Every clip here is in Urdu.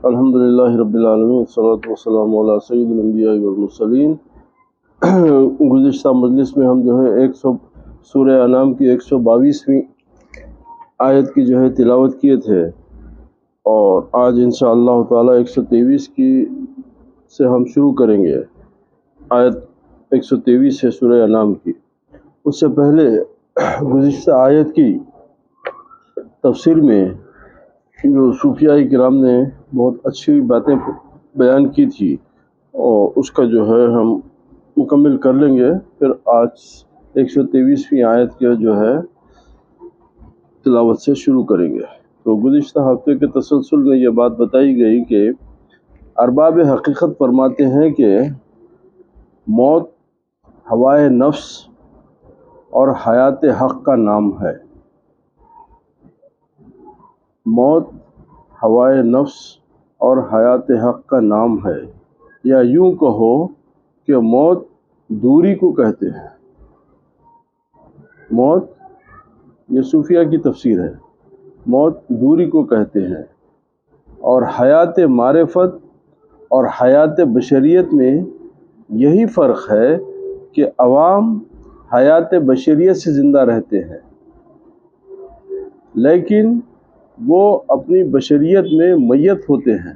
الحمدللہ رب العالمین والصلاة والسلام علی سید الانبیاء والمرسلین۔ گزشتہ مجلس میں ہم جو ہے سورہ انعام کی 122ویں آیت کی جو ہے تلاوت کیے تھے، اور آج انشاءاللہ تعالی 123 کی سے ہم شروع کریں گے۔ آیت 123 ہے سورہ انعام کی۔ اس سے پہلے گزشتہ آیت کی تفسیر میں جو صوفیاء کرام نے بہت اچھی باتیں بیان کی تھی، اور اس کا جو ہے ہم مکمل کر لیں گے۔ پھر آج 123ویں آیت کے جو ہے تلاوت سے شروع کریں گے۔ تو گزشتہ ہفتے کے تسلسل میں یہ بات بتائی گئی کہ ارباب حقیقت فرماتے ہیں کہ موت ہوائے نفس اور حیات حق کا نام ہے۔ موت ہوائے نفس اور حیات حق کا نام ہے، یا یوں کہو کہ موت دوری کو کہتے ہیں۔ موت، یہ صوفیہ کی تفسیر ہے، موت دوری کو کہتے ہیں، اور حیات معرفت اور حیات بشریت میں یہی فرق ہے کہ عوام حیات بشریت سے زندہ رہتے ہیں، لیکن وہ اپنی بشریت میں میت ہوتے ہیں۔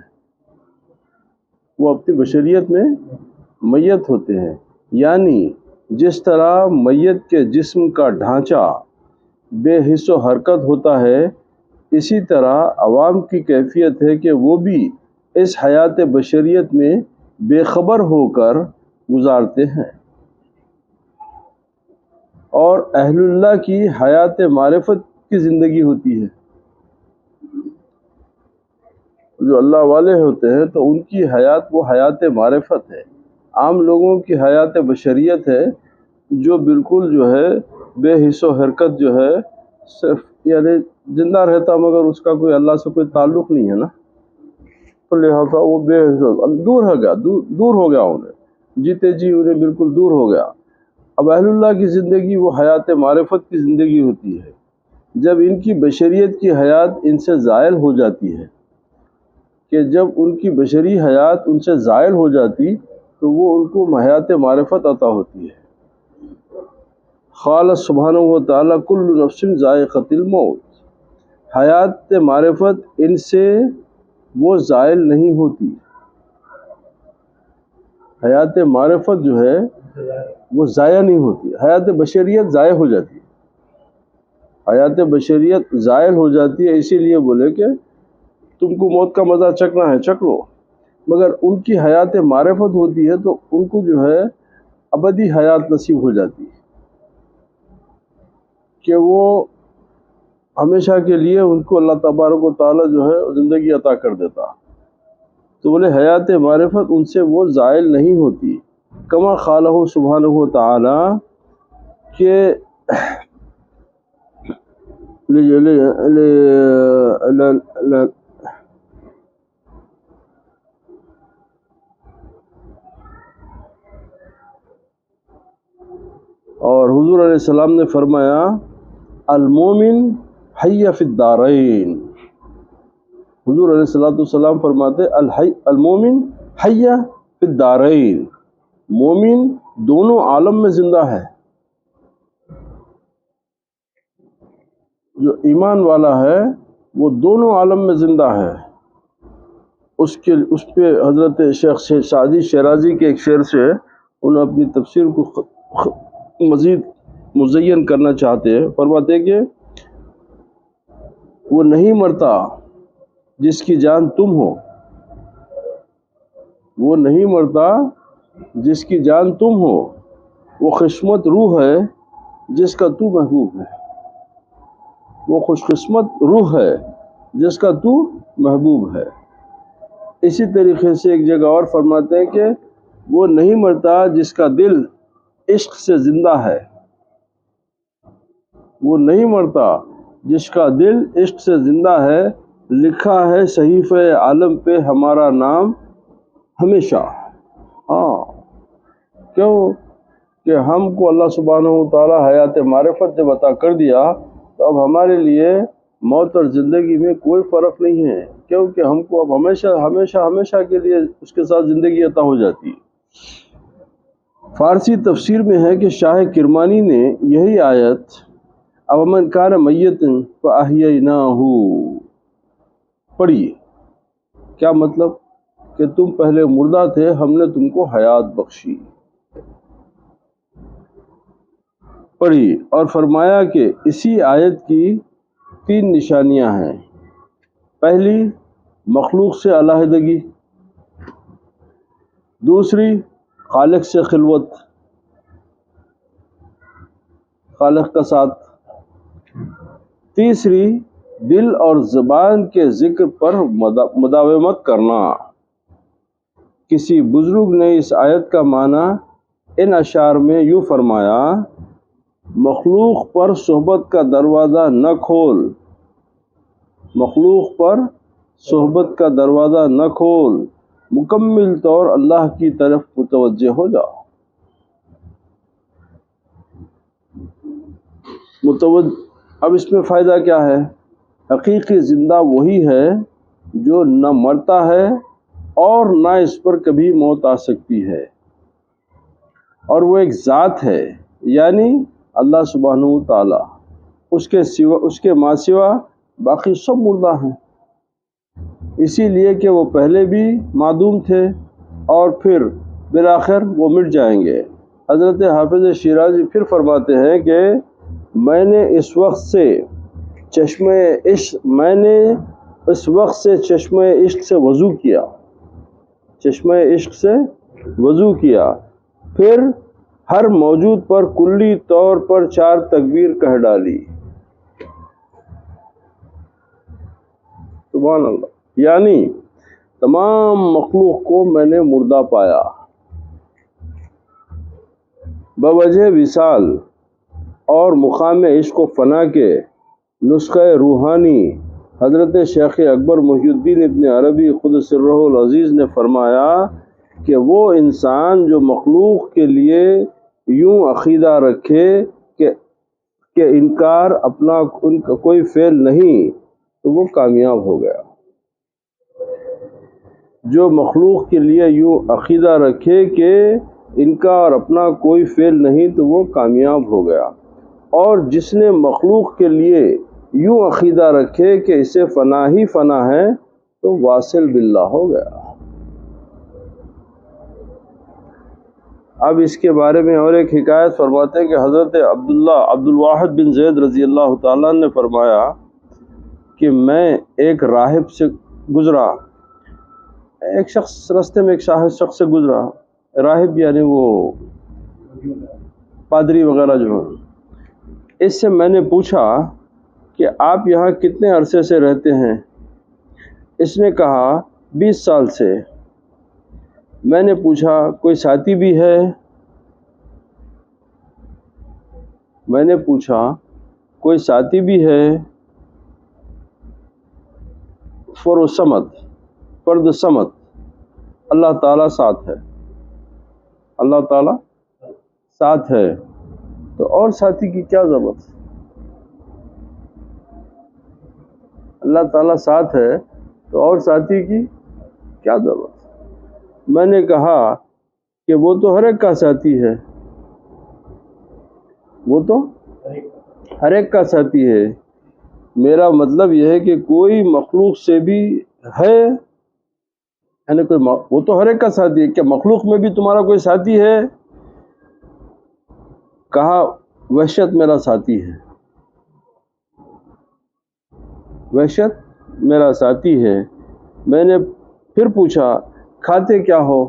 وہ اپنی بشریت میں میت ہوتے ہیں، یعنی جس طرح میت کے جسم کا ڈھانچہ بے حس و حرکت ہوتا ہے، اسی طرح عوام کی کیفیت ہے کہ وہ بھی اس حیات بشریت میں بے خبر ہو کر گزارتے ہیں، اور اہل اللہ کی حیات معرفت کی زندگی ہوتی ہے۔ جو اللہ والے ہوتے ہیں تو ان کی حیات وہ حیات معرفت ہے۔ عام لوگوں کی حیات بشریت ہے جو بالکل جو ہے بے حس و حرکت جو ہے، صرف یعنی زندہ رہتا مگر اس کا کوئی اللہ سے کوئی تعلق نہیں ہے نا، تو لہٰذا وہ بے حس دور ہو گیا انہیں، جیتے جی انہیں بالکل دور ہو گیا۔ اب اہل اللہ کی زندگی وہ حیات معرفت کی زندگی ہوتی ہے۔ جب ان کی بشریت کی حیات ان سے زائل ہو جاتی ہے، کہ جب ان کی بشری حیات ان سے زائل ہو جاتی تو وہ ان کو حیات معرفت عطا ہوتی ہے۔ قال سبحانہ و تعالیٰ کل نفس ذائقۃ الموت۔ حیات معرفت ان سے وہ زائل نہیں ہوتی۔ حیات معرفت جو ہے وہ ضائع نہیں ہوتی، حیات بشریت ضائع ہو جاتی ہے۔ حیات بشریت زائل ہو جاتی ہے، اسی لیے بولے کہ تم کو موت کا مزہ چکنا ہے چک لو، مگر ان کی حیات معرفت ہوتی ہے تو ان کو جو ہے ابدی حیات نصیب ہو جاتی ہے، کہ وہ ہمیشہ کے لیے ان کو اللہ تبارک و تعالیٰ جو ہے زندگی عطا کر دیتا۔ تو بولے حیات معرفت ان سے وہ زائل نہیں ہوتی، کما قالہ سبحانہ و تعالیٰ کہ اور حضور علیہ السلام نے فرمایا المومن حی فی الدارین۔ حضور علیہ السلام فرماتے المومن حی فی الدارین، مومن دونوں عالم میں زندہ ہے۔ جو ایمان والا ہے وہ دونوں عالم میں زندہ ہے۔ اس پہ حضرت شیخ سعدی شیرازی کے ایک شعر سے انہوں نے اپنی تفسیر کو مزید مزین کرنا چاہتے ہیں۔ فرماتے کہ وہ نہیں مرتا جس کی جان تم ہو، وہ نہیں مرتا جس کی جان تم ہو، وہ قسمت روح ہے جس کا تو محبوب ہے۔ وہ خوش قسمت روح ہے جس کا تو محبوب ہے۔ اسی طریقے سے ایک جگہ اور فرماتے ہیں کہ وہ نہیں مرتا جس کا دل عشق سے زندہ ہے۔ وہ نہیں مرتا جس کا دل عشق سے زندہ ہے، لکھا ہے صحیفہ عالم پہ ہمارا نام ہمیشہ۔ ہاں، کیوں کہ ہم کو اللہ سبحانہ و تعالیٰ حیات معرفت جب عطا کر دیا تو اب ہمارے لیے موت اور زندگی میں کوئی فرق نہیں ہے۔ کیونکہ ہم کو اب ہمیشہ کے لیے اس کے ساتھ زندگی عطا ہو جاتی ہے۔ فارسی تفسیر میں ہے کہ شاہ کرمانی نے یہی آیت اومن کان میتا فاحییناہ پڑھی۔ کیا مطلب؟ کہ تم پہلے مردہ تھے، ہم نے تم کو حیات بخشی، پڑھی۔ اور فرمایا کہ اسی آیت کی 3 نشانیاں ہیں۔ پہلی، مخلوق سے علیحدگی، دوسری خالق سے خلوت، خالق کا ساتھ، تیسری دل اور زبان کے ذکر پر مداومت کرنا۔ کسی بزرگ نے اس آیت کا معنی ان اشعار میں یوں فرمایا: مخلوق پر صحبت کا دروازہ نہ کھول، مخلوق پر صحبت کا دروازہ نہ کھول، مکمل طور اللہ کی طرف متوجہ ہو جاؤ۔ اب اس میں فائدہ کیا ہے؟ حقیقی زندہ وہی ہے جو نہ مرتا ہے اور نہ اس پر کبھی موت آ سکتی ہے، اور وہ ایک ذات ہے، یعنی اللہ سبحانہ و تعالی۔ اس کے ماں سوا باقی سب مردہ ہیں، اسی لیے کہ وہ پہلے بھی معدوم تھے اور پھر بالآخر وہ مٹ جائیں گے۔ حضرت حافظ شیرازی پھر فرماتے ہیں کہ میں نے اس وقت سے چشمہ عشق سے وضو کیا، چشمہ عشق سے وضو کیا، پھر ہر موجود پر کلی طور پر 4 تکبیر کہہ ڈالی۔ سبحان اللہ۔ یعنی تمام مخلوق کو میں نے مردہ پایا۔ بوجہ وصال اور مقام عشق و فنا کے نسخہ روحانی حضرت شیخ اکبر محی الدین ابن عربی قدس سرہ العزیز نے فرمایا کہ وہ انسان جو مخلوق کے لیے یوں عقیدہ رکھے کہ انکار ان کا کوئی فعل نہیں، تو وہ کامیاب ہو گیا۔ جو مخلوق کے لیے یوں عقیدہ رکھے کہ انکار اپنا کوئی فعل نہیں، تو وہ کامیاب ہو گیا، اور جس نے مخلوق کے لیے یوں عقیدہ رکھے کہ اسے فنا ہی فنا ہے، تو واصل باللہ ہو گیا۔ اب اس کے بارے میں اور ایک حکایت فرماتے ہیں کہ حضرت عبد الواحد بن زید رضی اللہ تعالیٰ نے فرمایا کہ میں ایک راہب سے گزرا، ایک شخص راستے میں ایک شخص سے گزرا، راہب یعنی وہ پادری وغیرہ جو ہیں۔ اس سے میں نے پوچھا کہ آپ یہاں کتنے عرصے سے رہتے ہیں؟ اس نے کہا 20 سال سے۔ میں نے پوچھا کوئی ساتھی بھی ہے؟ میں نے پوچھا کوئی ساتھی بھی ہے؟ فرد صمد، اللہ تعالیٰ ساتھ ہے، اللہ تعالیٰ ساتھ ہے، تو اور ساتھی کی کیا ضرورت؟ اللہ تعالیٰ ساتھ ہے تو اور ساتھی کی کیا ضرورت؟ میں نے کہا کہ وہ تو ہر ایک کا ساتھی ہے، وہ تو ہر ایک کا ساتھی ہے۔ میرا مطلب یہ ہے کہ کوئی مخلوق سے بھی ہے، یعنی وہ تو ہر ایک کا ساتھی ہے، کیا مخلوق میں بھی تمہارا کوئی ساتھی ہے؟ کہا وحشت میرا ساتھی ہے، وحشت میرا ساتھی ہے۔ میں نے پھر پوچھا کھاتے کیا ہو؟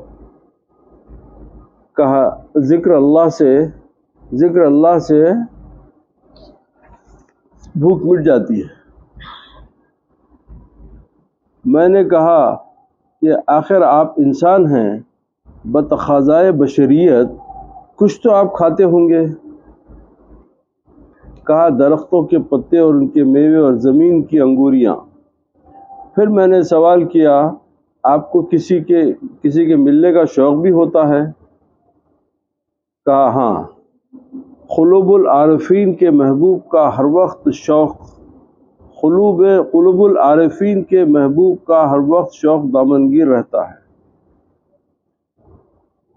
کہا ذکر اللہ سے بھوک مٹ جاتی ہے۔ میں نے کہا کہ آخر آپ انسان ہیں، بتقاضائے بشریت کچھ تو آپ کھاتے ہوں گے۔ کہا درختوں کے پتے اور ان کے میوے اور زمین کی انگوریاں۔ پھر میں نے سوال کیا آپ کو کسی کے ملنے کا شوق بھی ہوتا ہے؟ کہا ہاں، قلوب العارفین کے محبوب کا ہر وقت شوق قلوب العارفین کے محبوب کا ہر وقت شوق دامنگیر رہتا ہے،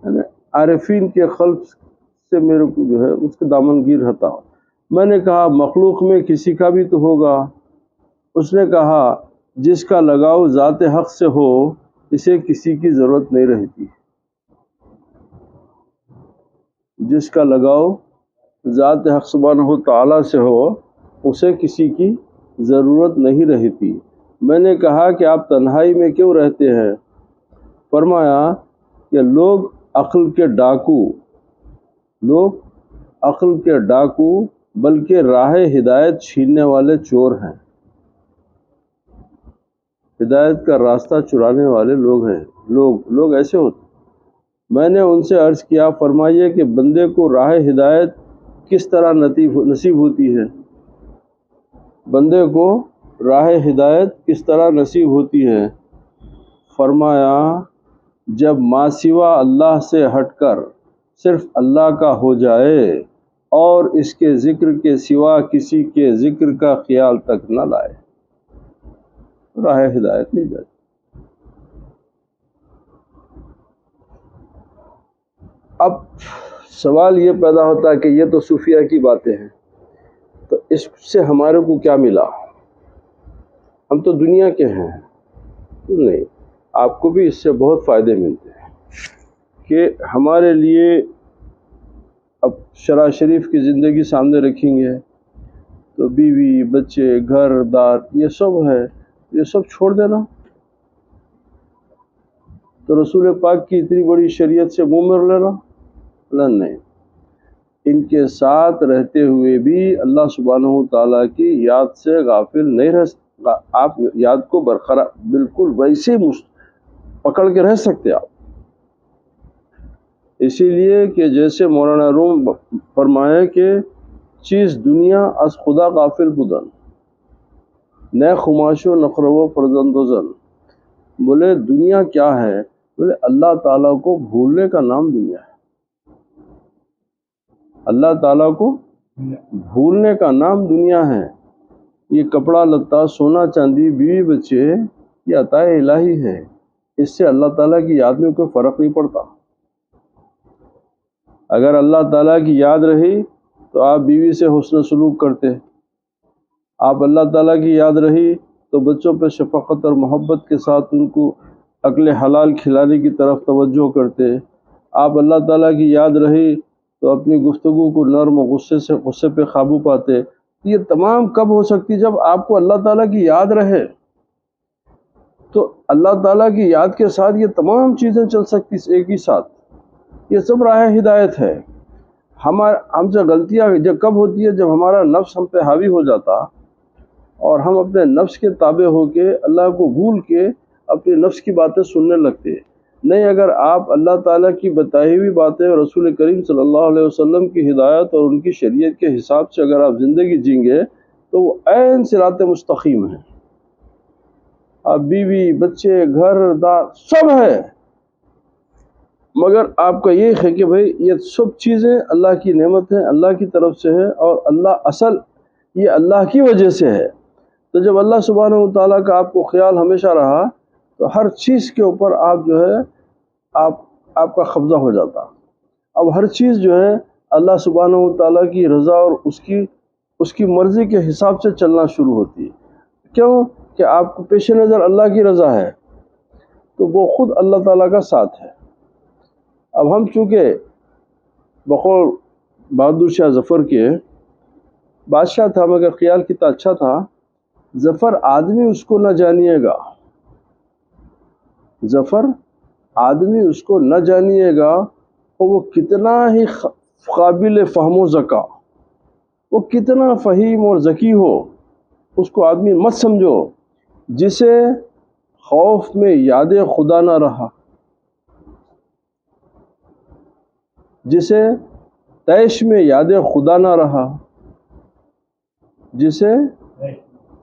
یعنی عارفین کے قلب سے میرے کو جو ہے اس کے دامنگیر رہتا ہوں۔ میں نے کہا مخلوق میں کسی کا بھی تو ہوگا؟ اس نے کہا جس کا لگاؤ ذات حق سے ہو اسے کسی کی ضرورت نہیں رہتی، جس کا لگاؤ ذات حق سبحانہ و تعالیٰ سے ہو اسے کسی کی ضرورت نہیں رہتی۔ میں نے کہا کہ آپ تنہائی میں کیوں رہتے ہیں؟ فرمایا کہ لوگ عقل کے ڈاکو بلکہ راہ ہدایت چھیننے والے چور ہیں، ہدایت کا راستہ چرانے والے لوگ ہیں، لوگ ایسے ہوتے۔ میں نے ان سے عرض کیا فرمائیے کہ بندے کو راہ ہدایت کس طرح نصیب ہوتی ہے؟ بندے کو راہ ہدایت کس طرح نصیب ہوتی ہے؟ فرمایا جب ما سوا اللہ سے ہٹ کر صرف اللہ کا ہو جائے اور اس کے ذکر کے سوا کسی کے ذکر کا خیال تک نہ لائے، راہ ہدایت مل جاتی۔ اب سوال یہ پیدا ہوتا ہے کہ یہ تو صوفیہ کی باتیں ہیں، تو اس سے ہمارے کو کیا ملا؟ ہم تو دنیا کے ہیں۔ نہیں، آپ کو بھی اس سے بہت فائدے ملتے ہیں کہ ہمارے لیے اب شرع شریف کی زندگی سامنے رکھیں گے تو بیوی بچے گھر دار یہ سب ہے، یہ سب چھوڑ دینا تو رسول پاک کی اتنی بڑی شریعت سے منہ مر لینا؟ نہیں، ان کے ساتھ رہتے ہوئے بھی اللہ سبحانہ و تعالیٰ کی یاد سے غافل نہیں رہ، آپ یاد کو برقرار بالکل ویسے پکڑ کے رہ سکتے آپ۔ اسی لیے کہ جیسے مولانا روم فرمائے کہ چیز دنیا از خدا غافل بودن، نئے خماش و نخرو فرزند و زن، بولے دنیا کیا ہے؟ بولے اللہ تعالیٰ کو بھولنے کا نام دنیا ہے، اللہ تعالیٰ کو بھولنے کا نام دنیا ہے۔ یہ کپڑا لتا سونا چاندی بیوی بچے یہ عطا الہی ہے، اس سے اللہ تعالیٰ کی یاد میں کوئی فرق نہیں پڑتا۔ اگر اللہ تعالیٰ کی یاد رہی تو آپ بیوی سے حسن سلوک کرتے، آپ اللہ تعالیٰ کی یاد رہی تو بچوں پہ شفقت اور محبت کے ساتھ ان کو اکل حلال کھلانے کی طرف توجہ کرتے، آپ اللہ تعالیٰ کی یاد رہی تو اپنی گفتگو کو نرم و غصے پہ قابو پاتے۔ یہ تمام کب ہو سکتی؟ جب آپ کو اللہ تعالیٰ کی یاد رہے تو اللہ تعالیٰ کی یاد کے ساتھ یہ تمام چیزیں چل سکتی ایک ہی ساتھ۔ یہ سب راہ ہدایت ہے۔ ہم سے غلطیاں جب کب ہوتی ہے؟ جب ہمارا نفس ہم پہ حاوی ہو جاتا اور ہم اپنے نفس کے تابع ہو کے اللہ کو بھول کے اپنے نفس کی باتیں سننے لگتے۔ نہیں، اگر آپ اللہ تعالیٰ کی بتائی ہوئی باتیں اور رسول کریم صلی اللہ علیہ وسلم کی ہدایت اور ان کی شریعت کے حساب سے اگر آپ زندگی جیں گے تو وہ عین صراط مستقیم ہے۔ آپ بیوی بچے گھر دار سب ہے، مگر آپ کا یہ ہے کہ بھئی یہ سب چیزیں اللہ کی نعمت ہیں، اللہ کی طرف سے ہے، اور اللہ اصل یہ اللہ کی وجہ سے ہے۔ تو جب اللہ سبحانہ و تعالیٰ کا آپ کو خیال ہمیشہ رہا تو ہر چیز کے اوپر آپ جو ہے آپ کا قبضہ ہو جاتا۔ اب ہر چیز جو ہے اللہ سبحانہ و تعالیٰ کی رضا اور اس کی مرضی کے حساب سے چلنا شروع ہوتی ہے۔ کیوں کہ آپ کو پیش نظر اللہ کی رضا ہے تو وہ خود اللہ تعالیٰ کا ساتھ ہے۔ اب ہم چونکہ بقول بہادر شاہ ظفر کے بادشاہ تھا مگر خیال کتنا اچھا تھا، ظفر آدمی اس کو نہ جانیے گا، ظفر آدمی اس کو نہ جانیے گا، اور وہ کتنا ہی قابل فہم و ذکا، وہ کتنا فہیم اور ذکی ہو، اس کو آدمی مت سمجھو۔ جسے خوف میں یاد خدا نہ رہا، جسے تیش میں یاد خدا نہ رہا، جسے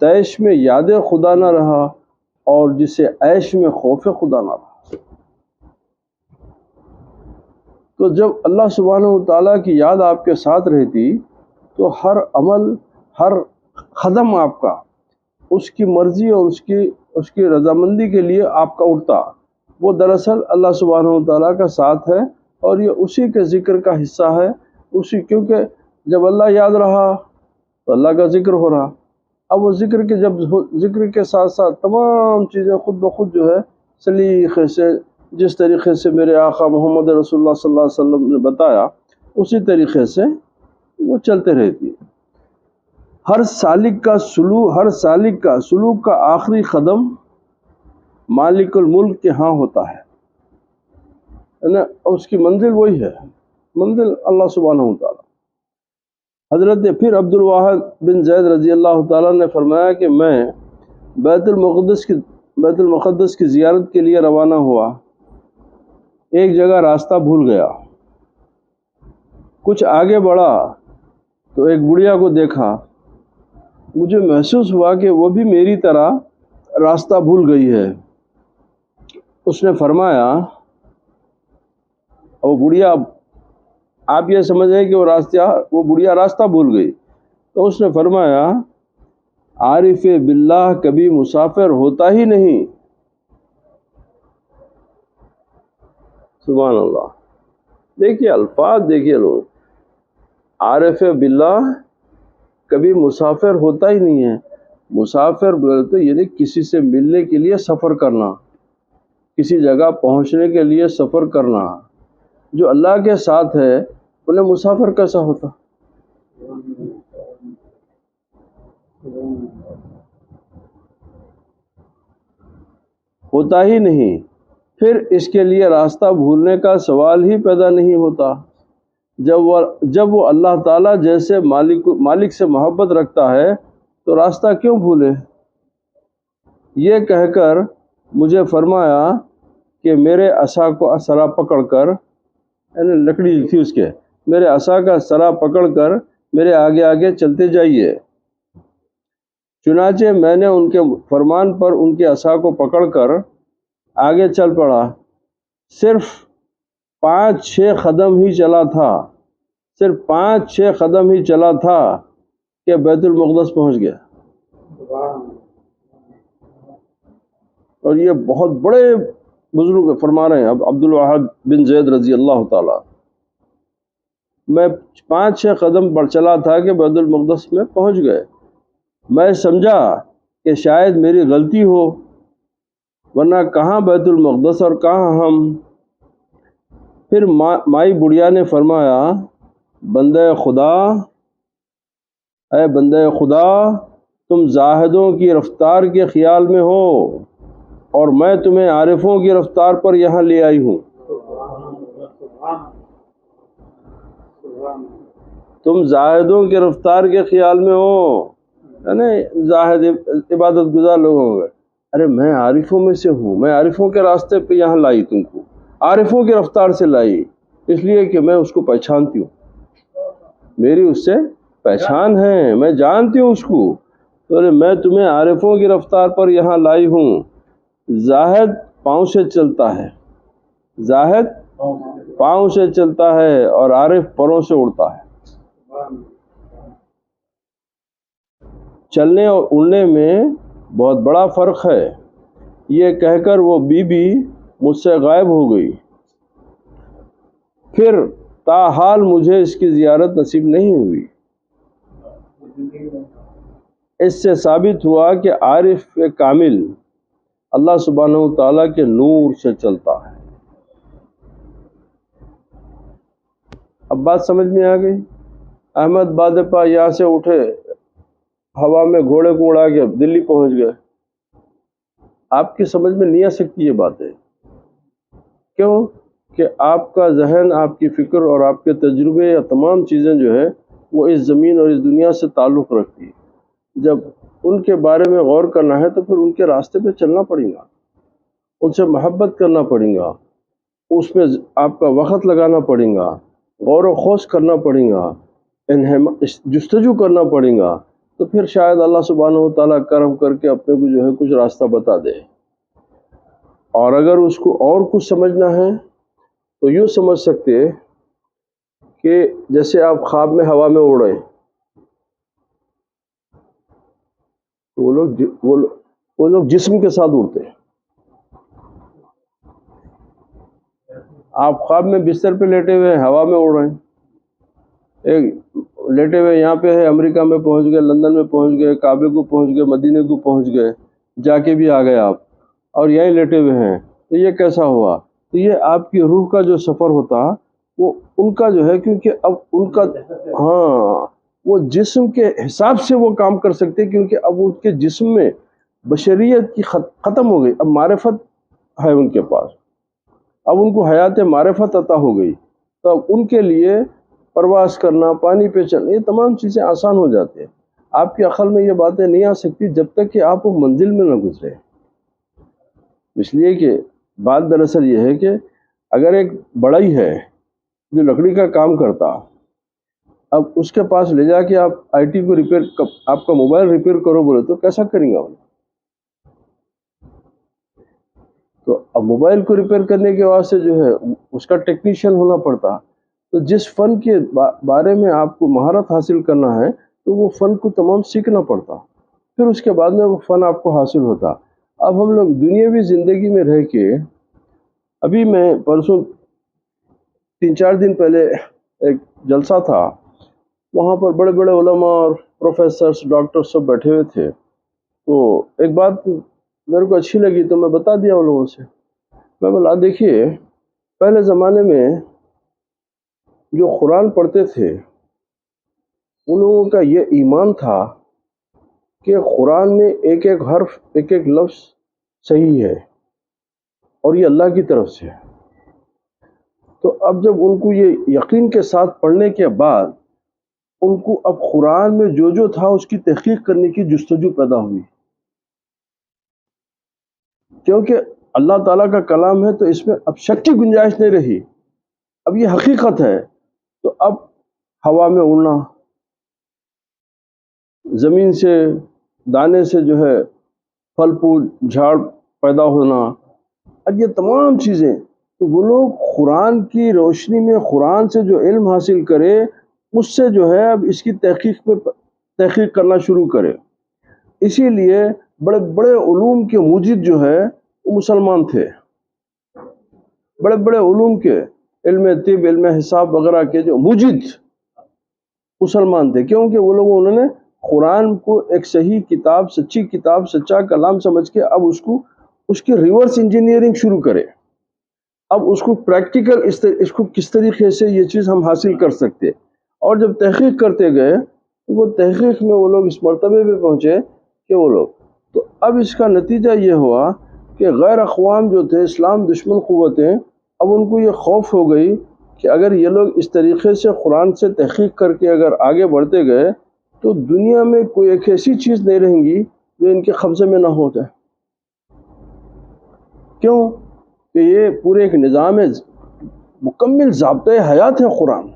تیش میں یاد خدا نہ رہا، اور جسے عیش میں خوف خدا نہ رہا۔ تو جب اللہ سبحانہ و تعالیٰ کی یاد آپ کے ساتھ رہتی تو ہر عمل ہر قدم آپ کا اس کی مرضی اور اس کی رضامندی کے لیے آپ کا اٹھتا، وہ دراصل اللہ سبحانہ و تعالیٰ کا ساتھ ہے، اور یہ اسی کے ذکر کا حصہ ہے، کیونکہ جب اللہ یاد رہا تو اللہ کا ذکر ہو رہا۔ اب وہ ذکر کے ساتھ ساتھ تمام چیزیں خود بخود جو ہے سلیقے سے، جس طریقے سے میرے آقا محمد رسول اللہ صلی اللہ علیہ وسلم نے بتایا اسی طریقے سے وہ چلتے رہتی ہے۔ ہر سالک کا سلوک کا آخری قدم مالک الملک کے ہاں ہوتا ہے نا، اس کی منزل وہی ہے، منزل اللہ سبحانہ و تعالیٰ۔ حضرت پھر عبد الواحد بن زید رضی اللہ تعالیٰ نے فرمایا کہ میں بیت المقدس کی زیارت کے لیے روانہ ہوا، ایک جگہ راستہ بھول گیا، کچھ آگے بڑھا تو ایک بڑھیا کو دیکھا، مجھے محسوس ہوا کہ وہ بھی میری طرح راستہ بھول گئی ہے۔ اس نے فرمایا، وہ بڑھیا، آپ یہ سمجھ رہے کہ وہ بڑھیا راستہ بھول گئی، تو اس نے فرمایا عارف باللہ کبھی مسافر ہوتا ہی نہیں۔ سبحان اللہ، دیکھیے الفاظ، دیکھیے لوگ، عارف باللہ کبھی مسافر ہوتا ہی نہیں ہے۔ مسافر بولتے یعنی کسی سے ملنے کے لیے سفر کرنا، کسی جگہ پہنچنے کے لیے سفر کرنا۔ جو اللہ کے ساتھ ہے انہیں مسافر کیسا ہوتا؟ ہوتا ہی نہیں، پھر اس کے لیے راستہ بھولنے کا سوال ہی پیدا نہیں ہوتا۔ جب وہ اللہ تعالیٰ جیسے مالک سے محبت رکھتا ہے تو راستہ کیوں بھولے؟ یہ کہہ کر مجھے فرمایا کہ میرے عصا کو سرا پکڑ کر، یعنی لکڑی تھی اس کے، میرے عصا کا سرا پکڑ کر میرے آگے آگے چلتے جائیے۔ چنانچہ میں نے ان کے فرمان پر ان کے عصا کو پکڑ کر آگے چل پڑا، صرف 5-6 قدم ہی چلا تھا کہ بیت المقدس پہنچ گیا۔ اور یہ بہت بڑے بزرگ فرما رہے ہیں، اب عبد الواحد بن زید رضی اللہ تعالیٰ، میں 5-6 قدم پر چلا تھا کہ بیت المقدس میں پہنچ گئے۔ میں سمجھا کہ شاید میری غلطی ہو، ورنہ کہاں بیت المقدس اور کہاں ہم۔ پھر مائی بڑھیا نے فرمایا، بندے خدا تم زاہدوں کی رفتار کے خیال میں ہو، اور میں تمہیں عارفوں کی رفتار پر یہاں لے آئی ہوں۔ تم زاہدوں کی رفتار کے خیال میں ہو، یعنی زاہد عبادت گزار لوگ ہوں گے، ارے میں عارفوں میں سے ہوں، میں عارفوں کے راستے پہ یہاں لائی، تم کو عارفوں کی رفتار سے لائی، اس لیے کہ میں اس کو پہچانتی ہوں، میری اس سے پہچان ہے، میں جانتی ہوں اس کو، تو میں تمہیں عارفوں کی رفتار پر یہاں لائی ہوں۔ زاہد پاؤں سے چلتا ہے اور عارف پروں سے اڑتا ہے۔ چلنے اور اڑنے میں بہت بڑا فرق ہے۔ یہ کہہ کر وہ بی بی مجھ سے غائب ہو گئی۔ پھر تاحال مجھے اس کی زیارت نصیب نہیں ہوئی۔ اس سے ثابت ہوا کہ عارف کامل اللہ سبحانہ و تعالیٰ کے نور سے چلتا ہے۔ اب بات سمجھ میں آ گئی؟ احمد بادپا یہاں سے اٹھے، ہوا میں گھوڑے کو اڑا کے دلی پہنچ گئے، آپ کی سمجھ میں نہیں آ سکتی یہ باتیں، کیوں کہ آپ کا ذہن، آپ کی فکر اور آپ کے تجربے یا تمام چیزیں جو ہے وہ اس زمین اور اس دنیا سے تعلق رکھتی ہے۔ جب ان کے بارے میں غور کرنا ہے تو پھر ان کے راستے پہ چلنا پڑے گا، ان سے محبت کرنا پڑے گا، اس میں آپ کا وقت لگانا پڑے گا، غور و خوض کرنا پڑے گا، جستجو کرنا پڑے گا، تو پھر شاید اللہ سبحانہ و تعالیٰ کرم کر کے اپنے کو جو ہے کچھ راستہ بتا دے۔ اور اگر اس کو اور کچھ سمجھنا ہے تو یوں سمجھ سکتے کہ جیسے آپ خواب میں ہوا میں اڑ رہے ہیں، وہ لوگ جسم کے ساتھ اڑتے ہیں. آپ خواب میں بستر پہ لیٹے ہوئے ہیں، ہوا میں اڑ رہے ہیں. ایک لیٹے ہوئے یہاں پہ ہے، امریکہ میں پہنچ گئے، لندن میں پہنچ گئے، کعبے کو پہنچ گئے، مدینے کو پہنچ گئے، جا کے بھی آ گئے آپ، اور یہیں لیٹے ہوئے ہیں. تو یہ کیسا ہوا؟ تو یہ آپ کی روح کا جو سفر ہوتا وہ ان کا جو ہے، کیونکہ اب ان کا ہاں وہ جسم کے حساب سے وہ کام کر سکتے، کیونکہ اب ان کے جسم میں بشریت کی ختم ہو گئی. اب معرفت ہے ان کے پاس، اب ان کو حیات معرفت عطا ہو گئی. تو اب ان کے لیے پرواز کرنا، پانی پہ چلنا، یہ تمام چیزیں آسان ہو جاتے ہیں. آپ کی عقل میں یہ باتیں نہیں آ سکتی جب تک کہ آپ وہ منزل میں نہ گزرے. اس لیے کہ بات دراصل یہ ہے کہ اگر ایک بڑائی ہے جو لکڑی کا کام کرتا، اب اس کے پاس لے جا کے آپ آئی ٹی کو ریپیئر، آپ کا موبائل ریپیئر کرو بولے تو کیسا کریں گا؟ تو اب موبائل کو ریپیئر کرنے کے واسطے جو ہے اس کا ٹیکنیشین ہونا پڑتا. تو جس فن کے بارے میں آپ کو مہارت حاصل کرنا ہے تو وہ فن کو تمام سیکھنا پڑتا، پھر اس کے بعد میں وہ فن آپ کو حاصل ہوتا. اب ہم لوگ دنیاوی زندگی میں رہ کے، ابھی میں پرسوں 3-4 دن پہلے ایک جلسہ تھا، وہاں پر بڑے بڑے علماء اور پروفیسرز، ڈاکٹر سب بیٹھے ہوئے تھے. تو ایک بات میرے کو اچھی لگی تو میں بتا دیا ان لوگوں سے. میں بولا دیکھیے، پہلے زمانے میں جو قرآن پڑھتے تھے ان لوگوں کا یہ ایمان تھا کہ قرآن میں ایک ایک حرف، ایک ایک لفظ صحیح ہے اور یہ اللہ کی طرف سے ہے. تو اب جب ان کو یہ یقین کے ساتھ پڑھنے کے بعد ان کو اب قرآن میں جو تھا اس کی تحقیق کرنے کی جستجو پیدا ہوئی، کیونکہ اللہ تعالیٰ کا کلام ہے تو اس میں اب شک کی گنجائش نہیں رہی، اب یہ حقیقت ہے. تو اب ہوا میں اڑنا، زمین سے دانے سے جو ہے پھل پھول جھاڑ پیدا ہونا، اب یہ تمام چیزیں، تو وہ لوگ قرآن کی روشنی میں قرآن سے جو علم حاصل کرے اس سے جو ہے اب اس کی تحقیق کرنا شروع کرے. اسی لیے بڑے بڑے علوم کے موجد جو ہے وہ مسلمان تھے. بڑے بڑے علوم کے، علم طب، علم حساب وغیرہ کے جو موجد مسلمان تھے، کیونکہ وہ لوگ انہوں نے قرآن کو ایک صحیح کتاب، سچی کتاب، سچا کلام سمجھ کے اب اس کی ریورس انجینئرنگ شروع کرے. اب اس کو پریکٹیکل اس کو کس طریقے سے یہ چیز ہم حاصل کر سکتے. اور جب تحقیق کرتے گئے تو وہ تحقیق میں وہ لوگ اس مرتبے پہ پہنچے کہ وہ لوگ، تو اب اس کا نتیجہ یہ ہوا کہ غیر اقوام جو تھے، اسلام دشمن قوتیں، اب ان کو یہ خوف ہو گئی کہ اگر یہ لوگ اس طریقے سے قرآن سے تحقیق کر کے اگر آگے بڑھتے گئے تو دنیا میں کوئی ایک ایسی چیز نہیں رہیں گی جو ان کے قبضے میں نہ ہو جائے. کیوں کہ یہ پورے ایک نظام مکمل ضابطۂ حیات ہے قرآن،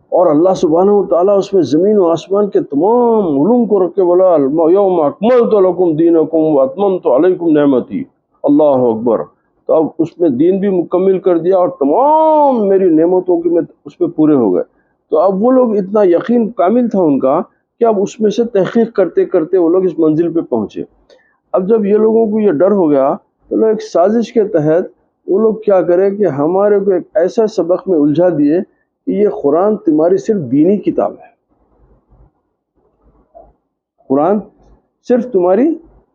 اور اللہ سبحانہ وتعالیٰ اس میں زمین و آسمان کے تمام علوم کو رکھ کے بولا یوم اکملت لکم دینکم واتممت علیکم نعمتی، اللہ اکبر. تو اب اس میں دین بھی مکمل کر دیا اور تمام میری نعمتوں کے میں اس پہ پورے ہو گئے. تو اب وہ لوگ اتنا یقین کامل تھا ان کا کہ اب اس میں سے تحقیق کرتے کرتے وہ لوگ اس منزل پہ پہنچے. اب جب یہ لوگوں کو یہ ڈر ہو گیا تو لوگ ایک سازش کے تحت وہ لوگ کیا کرے کہ ہمارے کو ایک ایسا سبق میں الجھا دیے کہ یہ قرآن تمہاری صرف دینی کتاب ہے، قرآن صرف تمہاری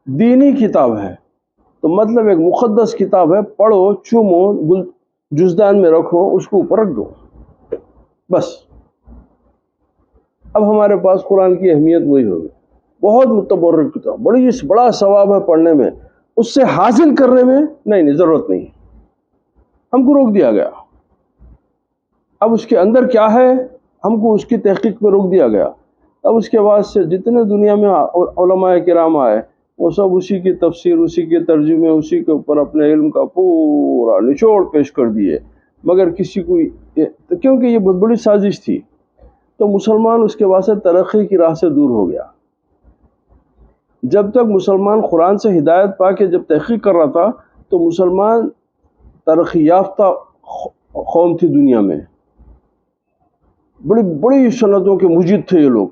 دینی کتاب ہے. تو مطلب ایک مقدس کتاب ہے، پڑھو، چومو، جزدان میں رکھو، اس کو اوپر رکھ دو بس. اب ہمارے پاس قرآن کی اہمیت وہی ہوگی، بہت متبرک کتاب، بڑا ثواب ہے پڑھنے میں، اس سے حاصل کرنے میں نہیں ضرورت نہیں. ہم کو روک دیا گیا. اب اس کے اندر کیا ہے ہم کو اس کی تحقیق میں روک دیا گیا. اب اس کے بعد سے جتنے دنیا میں علماء کرام آئے وہ سب اسی کی تفسیر، اسی کے ترجمے، اسی کے اوپر اپنے علم کا پورا نچوڑ پیش کر دیے، مگر کسی کو، کیونکہ یہ بہت بڑی سازش تھی. تو مسلمان اس کے بعد سے ترقی کی راہ سے دور ہو گیا. جب تک مسلمان قرآن سے ہدایت پا کے جب تحقیق کر رہا تھا تو مسلمان ترقی یافتہ قوم تھی دنیا میں، بڑی بڑی صنعتوں کے مجید تھے یہ لوگ،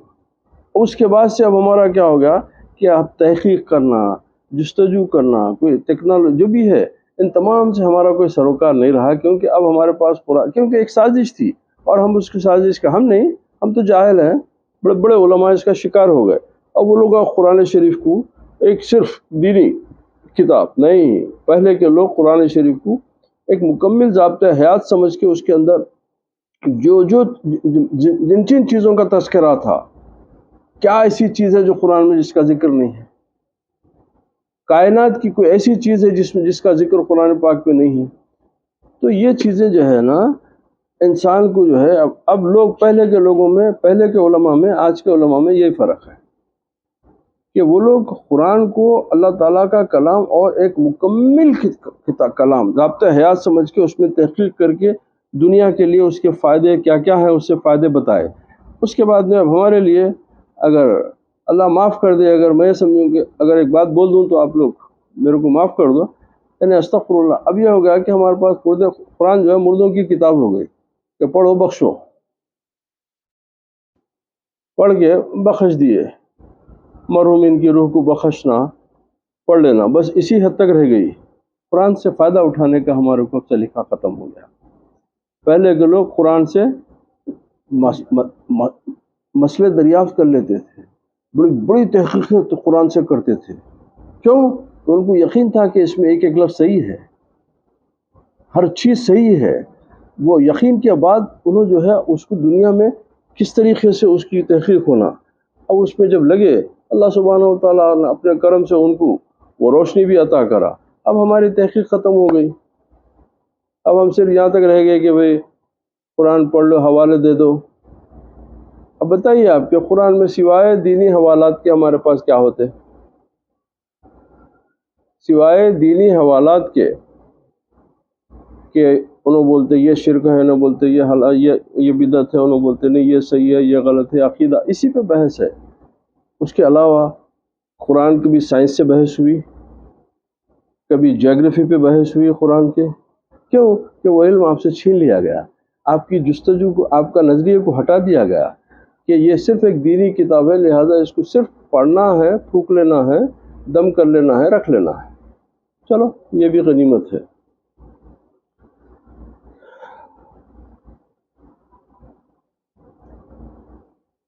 اس کے بعد سے اب ہمارا کیا ہو گیا کہ اب تحقیق کرنا، جستجو کرنا، کوئی ٹیکنالوجی جو بھی ہے، ان تمام سے ہمارا کوئی سروکار نہیں رہا، کیونکہ اب ہمارے پاس کیونکہ ایک سازش تھی، اور ہم اس کی سازش کا ہم تو جاہل ہیں، بڑے بڑے علماء اس کا شکار ہو گئے۔ اب وہ لوگ قرآن شریف کو ایک صرف دینی کتاب نہیں، پہلے کے لوگ قرآن شریف کو ایک مکمل ضابطۂ حیات سمجھ کے اس کے اندر جن چیزوں کا تذکرہ تھا، کیا ایسی چیز ہے جو قرآن میں جس کا ذکر نہیں ہے؟ کائنات کی کوئی ایسی چیز ہے جس کا ذکر قرآن پاک میں نہیں ہے؟ تو یہ چیزیں جو ہے نا انسان کو جو ہے اب لوگ پہلے کے علماء میں آج کے علماء میں یہی فرق ہے کہ وہ لوگ قرآن کو اللہ تعالیٰ کا کلام اور ایک مکمل کلام ضابطۂ حیات سمجھ کے اس میں تحقیق کر کے دنیا کے لیے اس کے فائدے کیا کیا ہیں اس سے فائدے بتائے۔ اس کے بعد میں اب ہمارے لیے اگر اللہ معاف کر دے، اگر میں سمجھوں کہ اگر ایک بات بول دوں تو آپ لوگ میرے کو معاف کر دو، یعنی استغفر اللہ، اب یہ ہو گیا کہ ہمارے پاس قرآن جو ہے مردوں کی کتاب ہو گئی کہ پڑھو بخشو، پڑھ کے بخش دیے، مرحومین کی روح کو بخشنا، پڑھ لینا، بس اسی حد تک رہ گئی۔ قرآن سے فائدہ اٹھانے کا ہمارے کو سلیقہ ختم ہو گیا۔ پہلے کے لوگ قرآن سے مسئلے دریافت کر لیتے تھے، بڑی بڑی تحقیقیں تو قرآن سے کرتے تھے، کیوں؟ کہ ان کو یقین تھا کہ اس میں ایک ایک لفظ صحیح ہے، ہر چیز صحیح ہے۔ وہ یقین کے بعد انہوں جو ہے اس کو دنیا میں کس طریقے سے اس کی تحقیق ہونا، اب اس میں جب لگے اللہ سبحانہ و تعالیٰ نے اپنے کرم سے ان کو وہ روشنی بھی عطا کرا۔ اب ہماری تحقیق ختم ہو گئی، اب ہم صرف یہاں تک رہ گئے کہ بھئی قرآن پڑھ لو، حوالے دے دو۔ اب بتائیے آپ کہ قرآن میں سوائے دینی حوالات کے ہمارے پاس کیا ہوتے؟ سوائے دینی حوالات کے کہ انہوں بولتے یہ شرک ہے، انہوں بولتے یہ بدعت ہے، انہوں بولتے نہیں یہ صحیح ہے، یہ غلط ہے، عقیدہ، اسی پہ بحث ہے۔ اس کے علاوہ قرآن کی بھی سائنس سے بحث ہوئی، کبھی جیوگرافی پہ بحث ہوئی قرآن کے، کیوں کہ وہ علم آپ سے چھین لیا گیا، آپ کی جستجو کو، آپ کا نظریے کو ہٹا دیا گیا کہ یہ صرف ایک دینی کتاب ہے، لہذا اس کو صرف پڑھنا ہے، پھونک لینا ہے، دم کر لینا ہے، رکھ لینا ہے، چلو یہ بھی غنیمت ہے۔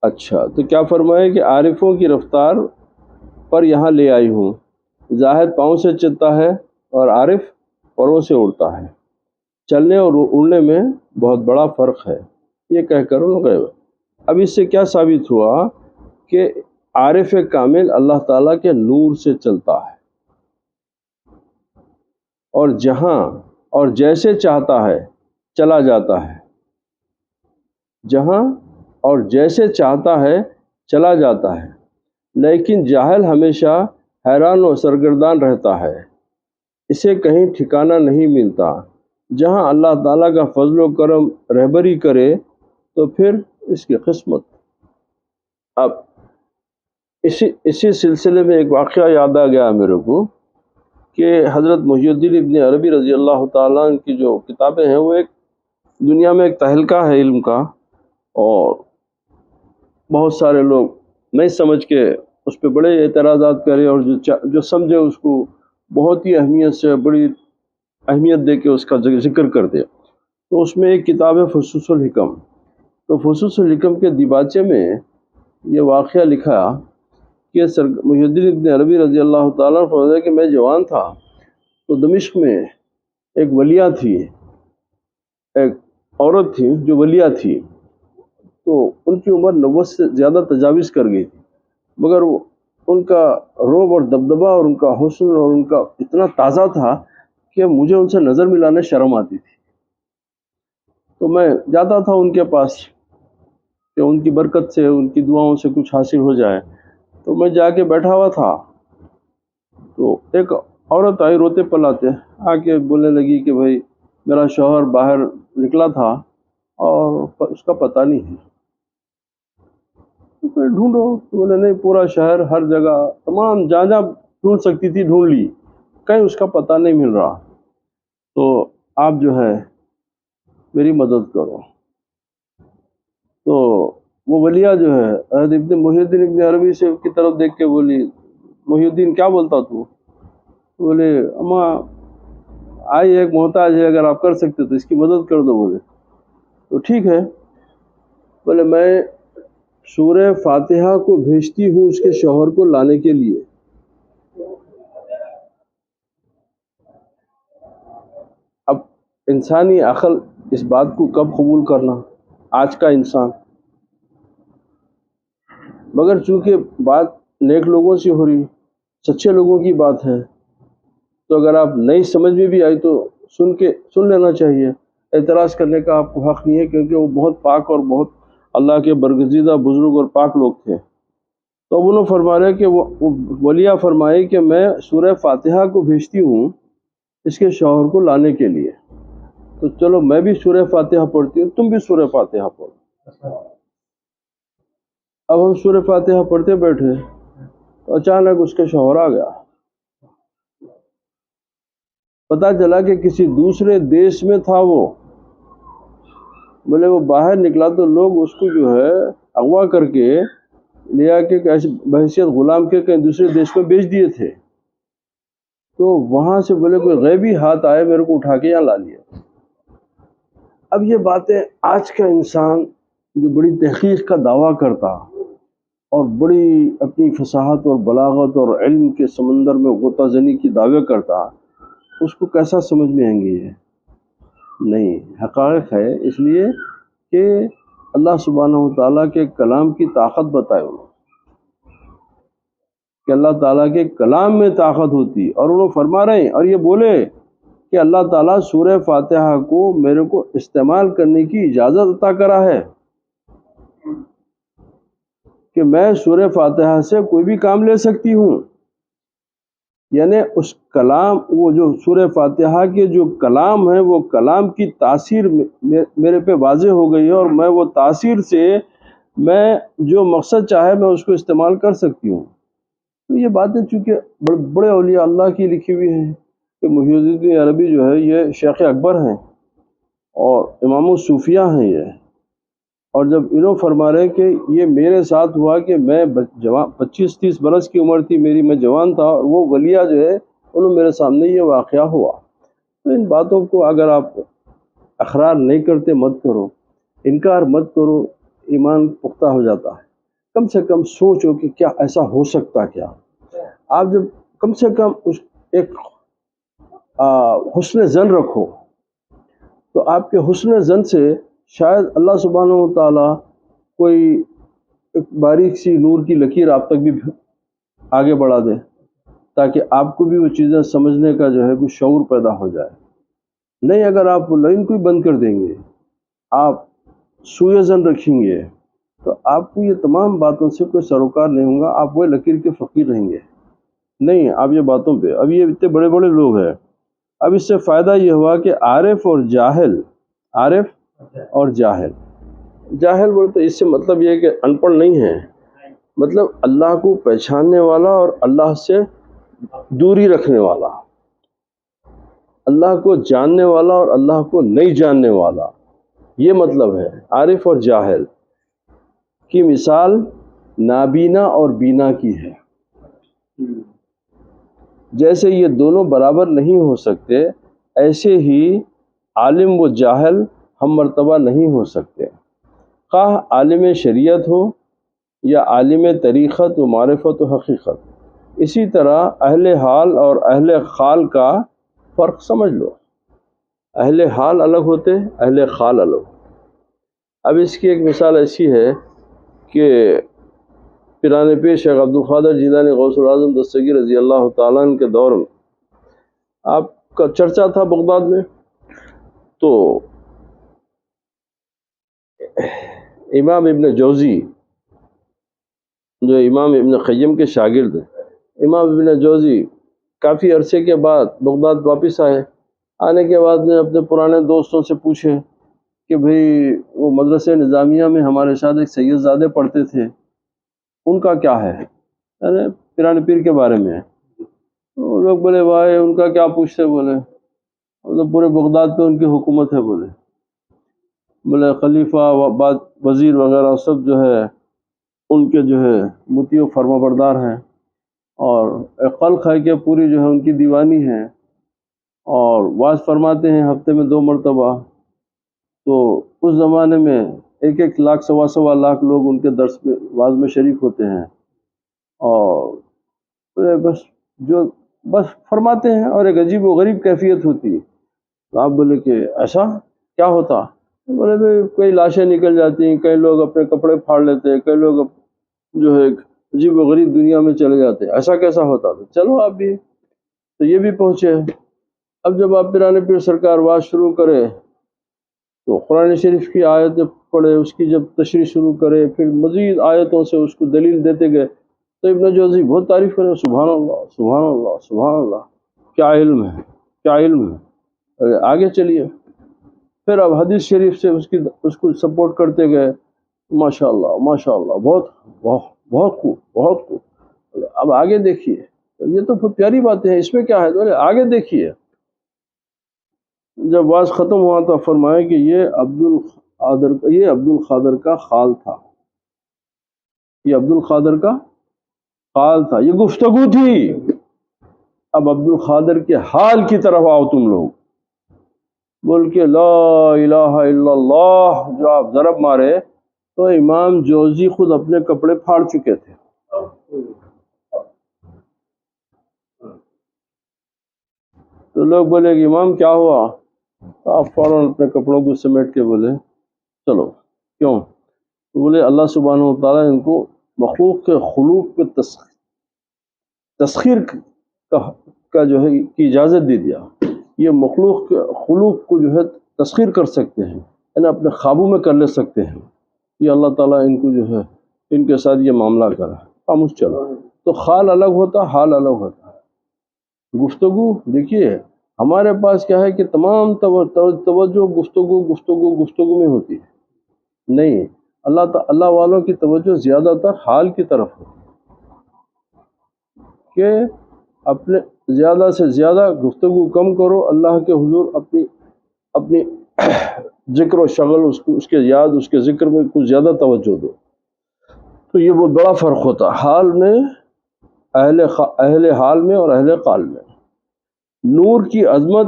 اچھا، تو کیا فرمائے کہ عارفوں کی رفتار پر یہاں لے آئی ہوں، زاہد پاؤں سے چلتا ہے اور عارف پروں سے اڑتا ہے، چلنے اور اڑنے میں بہت بڑا فرق ہے، یہ کہہ کر ان گئے۔ اب اس سے کیا ثابت ہوا کہ عارف کامل اللہ تعالیٰ کے نور سے چلتا ہے، اور جہاں اور جیسے چاہتا ہے چلا جاتا ہے، جہاں اور جیسے چاہتا ہے چلا جاتا ہے، لیکن جاہل ہمیشہ حیران و سرگردان رہتا ہے، اسے کہیں ٹھکانہ نہیں ملتا۔ جہاں اللہ تعالیٰ کا فضل و کرم رہبری کرے تو پھر اس کی قسمت۔ اب اسی سلسلے میں ایک واقعہ یاد آ گیا میرے کو کہ حضرت محی الدین ابن عربی رضی اللہ تعالیٰ عنہ کی جو کتابیں ہیں وہ ایک دنیا میں ایک تہلکہ ہے علم کا، اور بہت سارے لوگ نہیں سمجھ کے اس پہ بڑے اعتراضات کرے، اور جو سمجھے اس کو بہت ہی اہمیت سے، بڑی اہمیت دے کے اس کا ذکر کر دے۔ تو اس میں ایک کتاب ہے فصوص الحکم، تو فصوص الحکم کے دیباچے میں یہ واقعہ لکھا کہ محی الدین ابن عربی رضی اللہ تعالیٰ عنہ فرماتے ہیں کہ میں جوان تھا تو دمشق میں ایک ولیہ تھی، ایک عورت تھی جو ولیہ تھی، تو ان کی عمر 90 سے زیادہ تجاوز کر گئی تھی، مگر ان کا رعب اور دبدبہ اور ان کا حسن اور ان کا اتنا تازہ تھا کہ مجھے ان سے نظر ملانے شرم آتی تھی۔ تو میں جاتا تھا ان کے پاس کہ ان کی برکت سے، ان کی دعاؤں سے کچھ حاصل ہو جائے، تو میں جا کے بیٹھا ہوا تھا، تو ایک عورت آئی روتے پلاتے، آ کے بولنے لگی کہ بھائی میرا شوہر باہر نکلا تھا اور اس کا پتہ نہیں ہے، تو پھر ڈھونڈو، بولے نہیں پورا شہر، ہر جگہ، تمام جہاں جہاں ڈھونڈ سکتی تھی ڈھونڈ لی، کہیں اس کا پتہ نہیں مل رہا، تو آپ جو ہے میری مدد کرو۔ تو وہ ولیہ جو ہے حضرت ابن محی الدین ابن عربی سے کی طرف دیکھ کے بولی، محی الدین کیا بولتا تو؟ بولے اماں آئی ایک محتاج ہے، اگر آپ کر سکتے تو اس کی مدد کر دو۔ بولے تو ٹھیک ہے۔ بولے میں سورہ فاتحہ کو بھیجتی ہوں اس کے شوہر کو لانے کے لیے۔ اب انسانی عقل اس بات کو کب قبول کرنا، آج کا انسان؟ مگر چونکہ بات نیک لوگوں سے ہو رہی، سچے لوگوں کی بات ہے، تو اگر آپ نئی سمجھ میں بھی آئی تو سن لینا چاہیے۔ اعتراض کرنے کا آپ کو حق نہیں ہے، کیونکہ وہ بہت پاک اور بہت اللہ کے برگزیدہ بزرگ اور پاک لوگ تھے۔ تو اب انہوں فرما رہے کہ وہ ولیہ فرمائے کہ میں سورہ فاتحہ کو بھیجتی ہوں اس کے شوہر کو لانے کے لیے، تو چلو میں بھی سورہ فاتحہ پڑھتی ہوں، تم بھی سورہ فاتحہ پڑھو۔ اب ہم سورہ فاتحہ پڑھتے بیٹھے تو اچانک اس کے شوہر آ گیا۔ پتہ چلا کہ کسی دوسرے دیش میں تھا وہ۔ بولے وہ باہر نکلا تو لوگ اس کو جو ہے اغوا کر کے لیا کہ بحیثیت غلام کے کہیں دوسرے دیش میں بیچ دیے تھے۔ تو وہاں سے بولے کوئی غیبی ہاتھ آئے، میرے کو اٹھا کے یہاں لا لیا۔ اب یہ باتیں آج کا انسان جو بڑی تحقیق کا دعویٰ کرتا اور بڑی اپنی فصاحت اور بلاغت اور علم کے سمندر میں غوطہ زنی کی دعوے کرتا، اس کو کیسا سمجھ میں آئیں گے؟ یہ نہیں، حقائق ہے، اس لیے کہ اللہ سبحانہ وتعالیٰ کے کلام کی طاقت بتائے انہوں کہ اللہ تعالیٰ کے کلام میں طاقت ہوتی، اور انہوں فرما رہے ہیں اور یہ بولے کہ اللہ تعالیٰ سورہ فاتحہ کو میرے کو استعمال کرنے کی اجازت عطا کرا ہے، کہ میں سورہ فاتحہ سے کوئی بھی کام لے سکتی ہوں۔ یعنی اس کلام، وہ جو سورہ فاتحہ کے جو کلام ہے، وہ کلام کی تاثیر میرے پہ واضح ہو گئی ہے، اور میں وہ تاثیر سے میں جو مقصد چاہے میں اس کو استعمال کر سکتی ہوں۔ تو یہ باتیں چونکہ بڑے اولیاء اللہ کی لکھی ہوئی ہیں، کہ محی الدین عربی جو ہے یہ شیخ اکبر ہیں اور امام الصوفیہ ہیں یہ، اور جب انہوں فرما رہے کہ یہ میرے ساتھ ہوا کہ میں 25-30 برس کی عمر تھی میری، میں جوان تھا، اور وہ ولیہ جو ہے انہوں میرے سامنے یہ واقعہ ہوا۔ تو ان باتوں کو اگر آپ اقرار نہیں کرتے مت کرو، انکار مت کرو، ایمان پختہ ہو جاتا ہے۔ کم سے کم سوچو کہ کیا ایسا ہو سکتا، کیا آپ جب کم سے کم ایک حسن ظن رکھو، تو آپ کے حسن ظن سے شاید اللہ سبحانہ وتعالیٰ کوئی ایک باریک سی نور کی لکیر آپ تک بھی آگے بڑھا دے، تاکہ آپ کو بھی وہ چیزیں سمجھنے کا جو ہے کوئی شعور پیدا ہو جائے۔ نہیں، اگر آپ لائن کو ہی بند کر دیں گے، آپ سوء ظن رکھیں گے، تو آپ کو یہ تمام باتوں سے کوئی سروکار نہیں ہوگا، آپ وہ لکیر کے فقیر رہیں گے۔ نہیں، آپ یہ باتوں پہ، اب یہ اتنے بڑے بڑے لوگ ہیں، اب اس سے فائدہ یہ ہوا کہ عارف اور جاہل بولے تو اس سے مطلب یہ ہے کہ ان پڑھ نہیں ہے، مطلب اللہ کو پہچاننے والا اور اللہ سے دوری رکھنے والا، اللہ کو جاننے والا اور اللہ کو نہیں جاننے والا، یہ مطلب ہے۔ عارف اور جاہل کی مثال نابینا اور بینا کی ہے۔ جیسے یہ دونوں برابر نہیں ہو سکتے، ایسے ہی عالم و جاہل ہم مرتبہ نہیں ہو سکتے، خواہ عالم شریعت ہو یا عالم طریقت و معرفت و حقیقت۔ اسی طرح اہل حال اور اہل خال کا فرق سمجھ لو، اہل حال الگ ہوتے، اہل خال الگ۔ اب اس کی ایک مثال ایسی ہے کہ پیران پیر شیخ عبد القادر جیلانی غوث العظم دستگیر رضی اللہ تعالیٰ عنہ کے دور میں آپ کا چرچا تھا بغداد میں، تو امام ابن جوزی جو امام ابن قیم کے شاگرد ہیں، امام ابن جوزی کافی عرصے کے بعد بغداد واپس آئے۔ آنے کے بعد میں اپنے پرانے دوستوں سے پوچھے کہ بھئی وہ مدرسہ نظامیہ میں ہمارے ساتھ ایک سید زادے پڑھتے تھے، ان کا کیا ہے، یعنی پیران پیر کے بارے میں۔ وہ لوگ بولے بھائی ان کا کیا پوچھتے، بولے پورے بغداد پہ ان کی حکومت ہے، بولے خلیفہ بعد وزیر وغیرہ سب جو ہے ان کے جو ہے مطیع و فرما بردار ہیں، اور ایک خلق ہے کہ پوری جو ہے ان کی دیوانی ہے، اور واعظ فرماتے ہیں ہفتے میں 2 مرتبہ۔ تو اس زمانے میں 1 لاکھ 1.25 لاکھ لوگ ان کے درس میں واعظ میں شریک ہوتے ہیں، اور بس فرماتے ہیں، اور ایک عجیب و غریب کیفیت ہوتی ہے۔ تو آپ بولے کہ ایسا کیا ہوتا؟ بولے بھائی کئی لاشیں نکل جاتی ہیں، کئی لوگ اپنے کپڑے پھاڑ لیتے ہیں، کئی لوگ جو ہے عجیب و غریب دنیا میں چلے جاتے ہیں، ایسا کیسا ہوتا؟ تو چلو آپ بھی تو یہ بھی پہنچے۔ اب جب آپ پیرانے پیر سرکار واعظ شروع کرے تو قرآن شریف کی آیت پڑھے، اس کی جب تشریح شروع کرے، پھر مزید آیتوں سے اس کو دلیل دیتے گئے، تو ابن جوزی بہت تعریف کرے، سبحان اللہ سبحان اللہ سبحان اللہ، کیا علم ہے، کیا علم ہے۔ آگے چلیے، پھر اب حدیث شریف سے اس کو سپورٹ کرتے گئے، ماشاء اللہ ماشاء اللہ، بہت بہت بہت خوب بہت خوب۔ اب آگے دیکھیے، یہ تو بہت پیاری باتیں ہیں، اس میں کیا ہے؟ بولے آگے دیکھیے۔ جب واعظ ختم ہوا تو فرمایا کہ یہ عبد القادر کا خال تھا، یہ عبد القادر کا خال تھا، یہ گفتگو تھی۔ اب عبد القادر کے حال کی طرف آؤ تم لوگ، بول کے لا الہ الا اللہ جو آپ ضرب مارے تو امام جوزی خود اپنے کپڑے پھاڑ چکے تھے۔ تو لوگ بولے کہ امام کیا ہوا؟ آپ فوراً اپنے کپڑوں کو سمیٹ کے بولے چلو، کیوں؟ تو بولے اللہ سبحانہ و تعالیٰ ان کو مخلوق کے خلوق پہ تسخیر کا جو ہے کی اجازت دے دیا، یہ مخلوق کے خلوق کو جو ہے تسخیر کر سکتے ہیں، یعنی اپنے قابو میں کر لے سکتے ہیں۔ یہ اللہ تعالیٰ ان کو جو ہے ان کے ساتھ یہ معاملہ کرا، خاموش چلو۔ تو خال الگ ہوتا، حال الگ ہوتا۔ گفتگو دیکھیے ہمارے پاس کیا ہے کہ تمام توجہ گفتگو میں ہوتی ہے، نہیں، اللہ والوں کی توجہ زیادہ تر حال کی طرف ہوتی ہے کہ اپنے زیادہ سے زیادہ گفتگو کم کرو، اللہ کے حضور اپنی ذکر و شغل اس کے یاد، اس کے ذکر میں کچھ زیادہ توجہ دو۔ تو یہ بہت بڑا فرق ہوتا ہے حال میں، اہل حال میں اور اہل قال میں۔ نور کی عظمت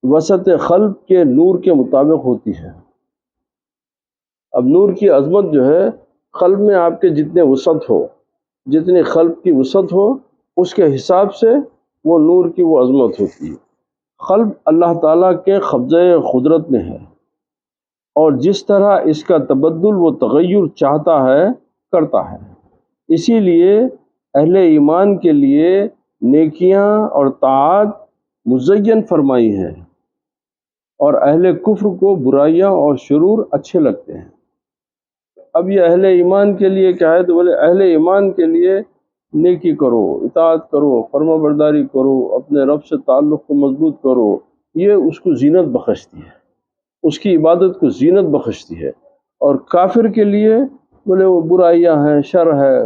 وسط قلب کے نور کے مطابق ہوتی ہے۔ اب نور کی عظمت جو ہے قلب میں آپ کے جتنے وسعت ہو، جتنی قلب کی وسعت ہو، اس کے حساب سے وہ نور کی وہ عظمت ہوتی ہے۔ قلب اللہ تعالیٰ کے قبضہ قدرت میں ہے، اور جس طرح اس کا تبدل و تغیر چاہتا ہے کرتا ہے۔ اسی لیے اہل ایمان کے لیے نیکیاں اور طاعات مزین فرمائی ہیں، اور اہل کفر کو برائیاں اور شرور اچھے لگتے ہیں۔ اب یہ اہل ایمان کے لیے کیا ہے؟ تو بولے اہل ایمان کے لیے نیکی کرو، اطاعت کرو، فرما برداری کرو، اپنے رب سے تعلق کو مضبوط کرو، یہ اس کو زینت بخشتی ہے، اس کی عبادت کو زینت بخشتی ہے۔ اور کافر کے لیے بولے وہ برائیاں ہیں، شر ہے،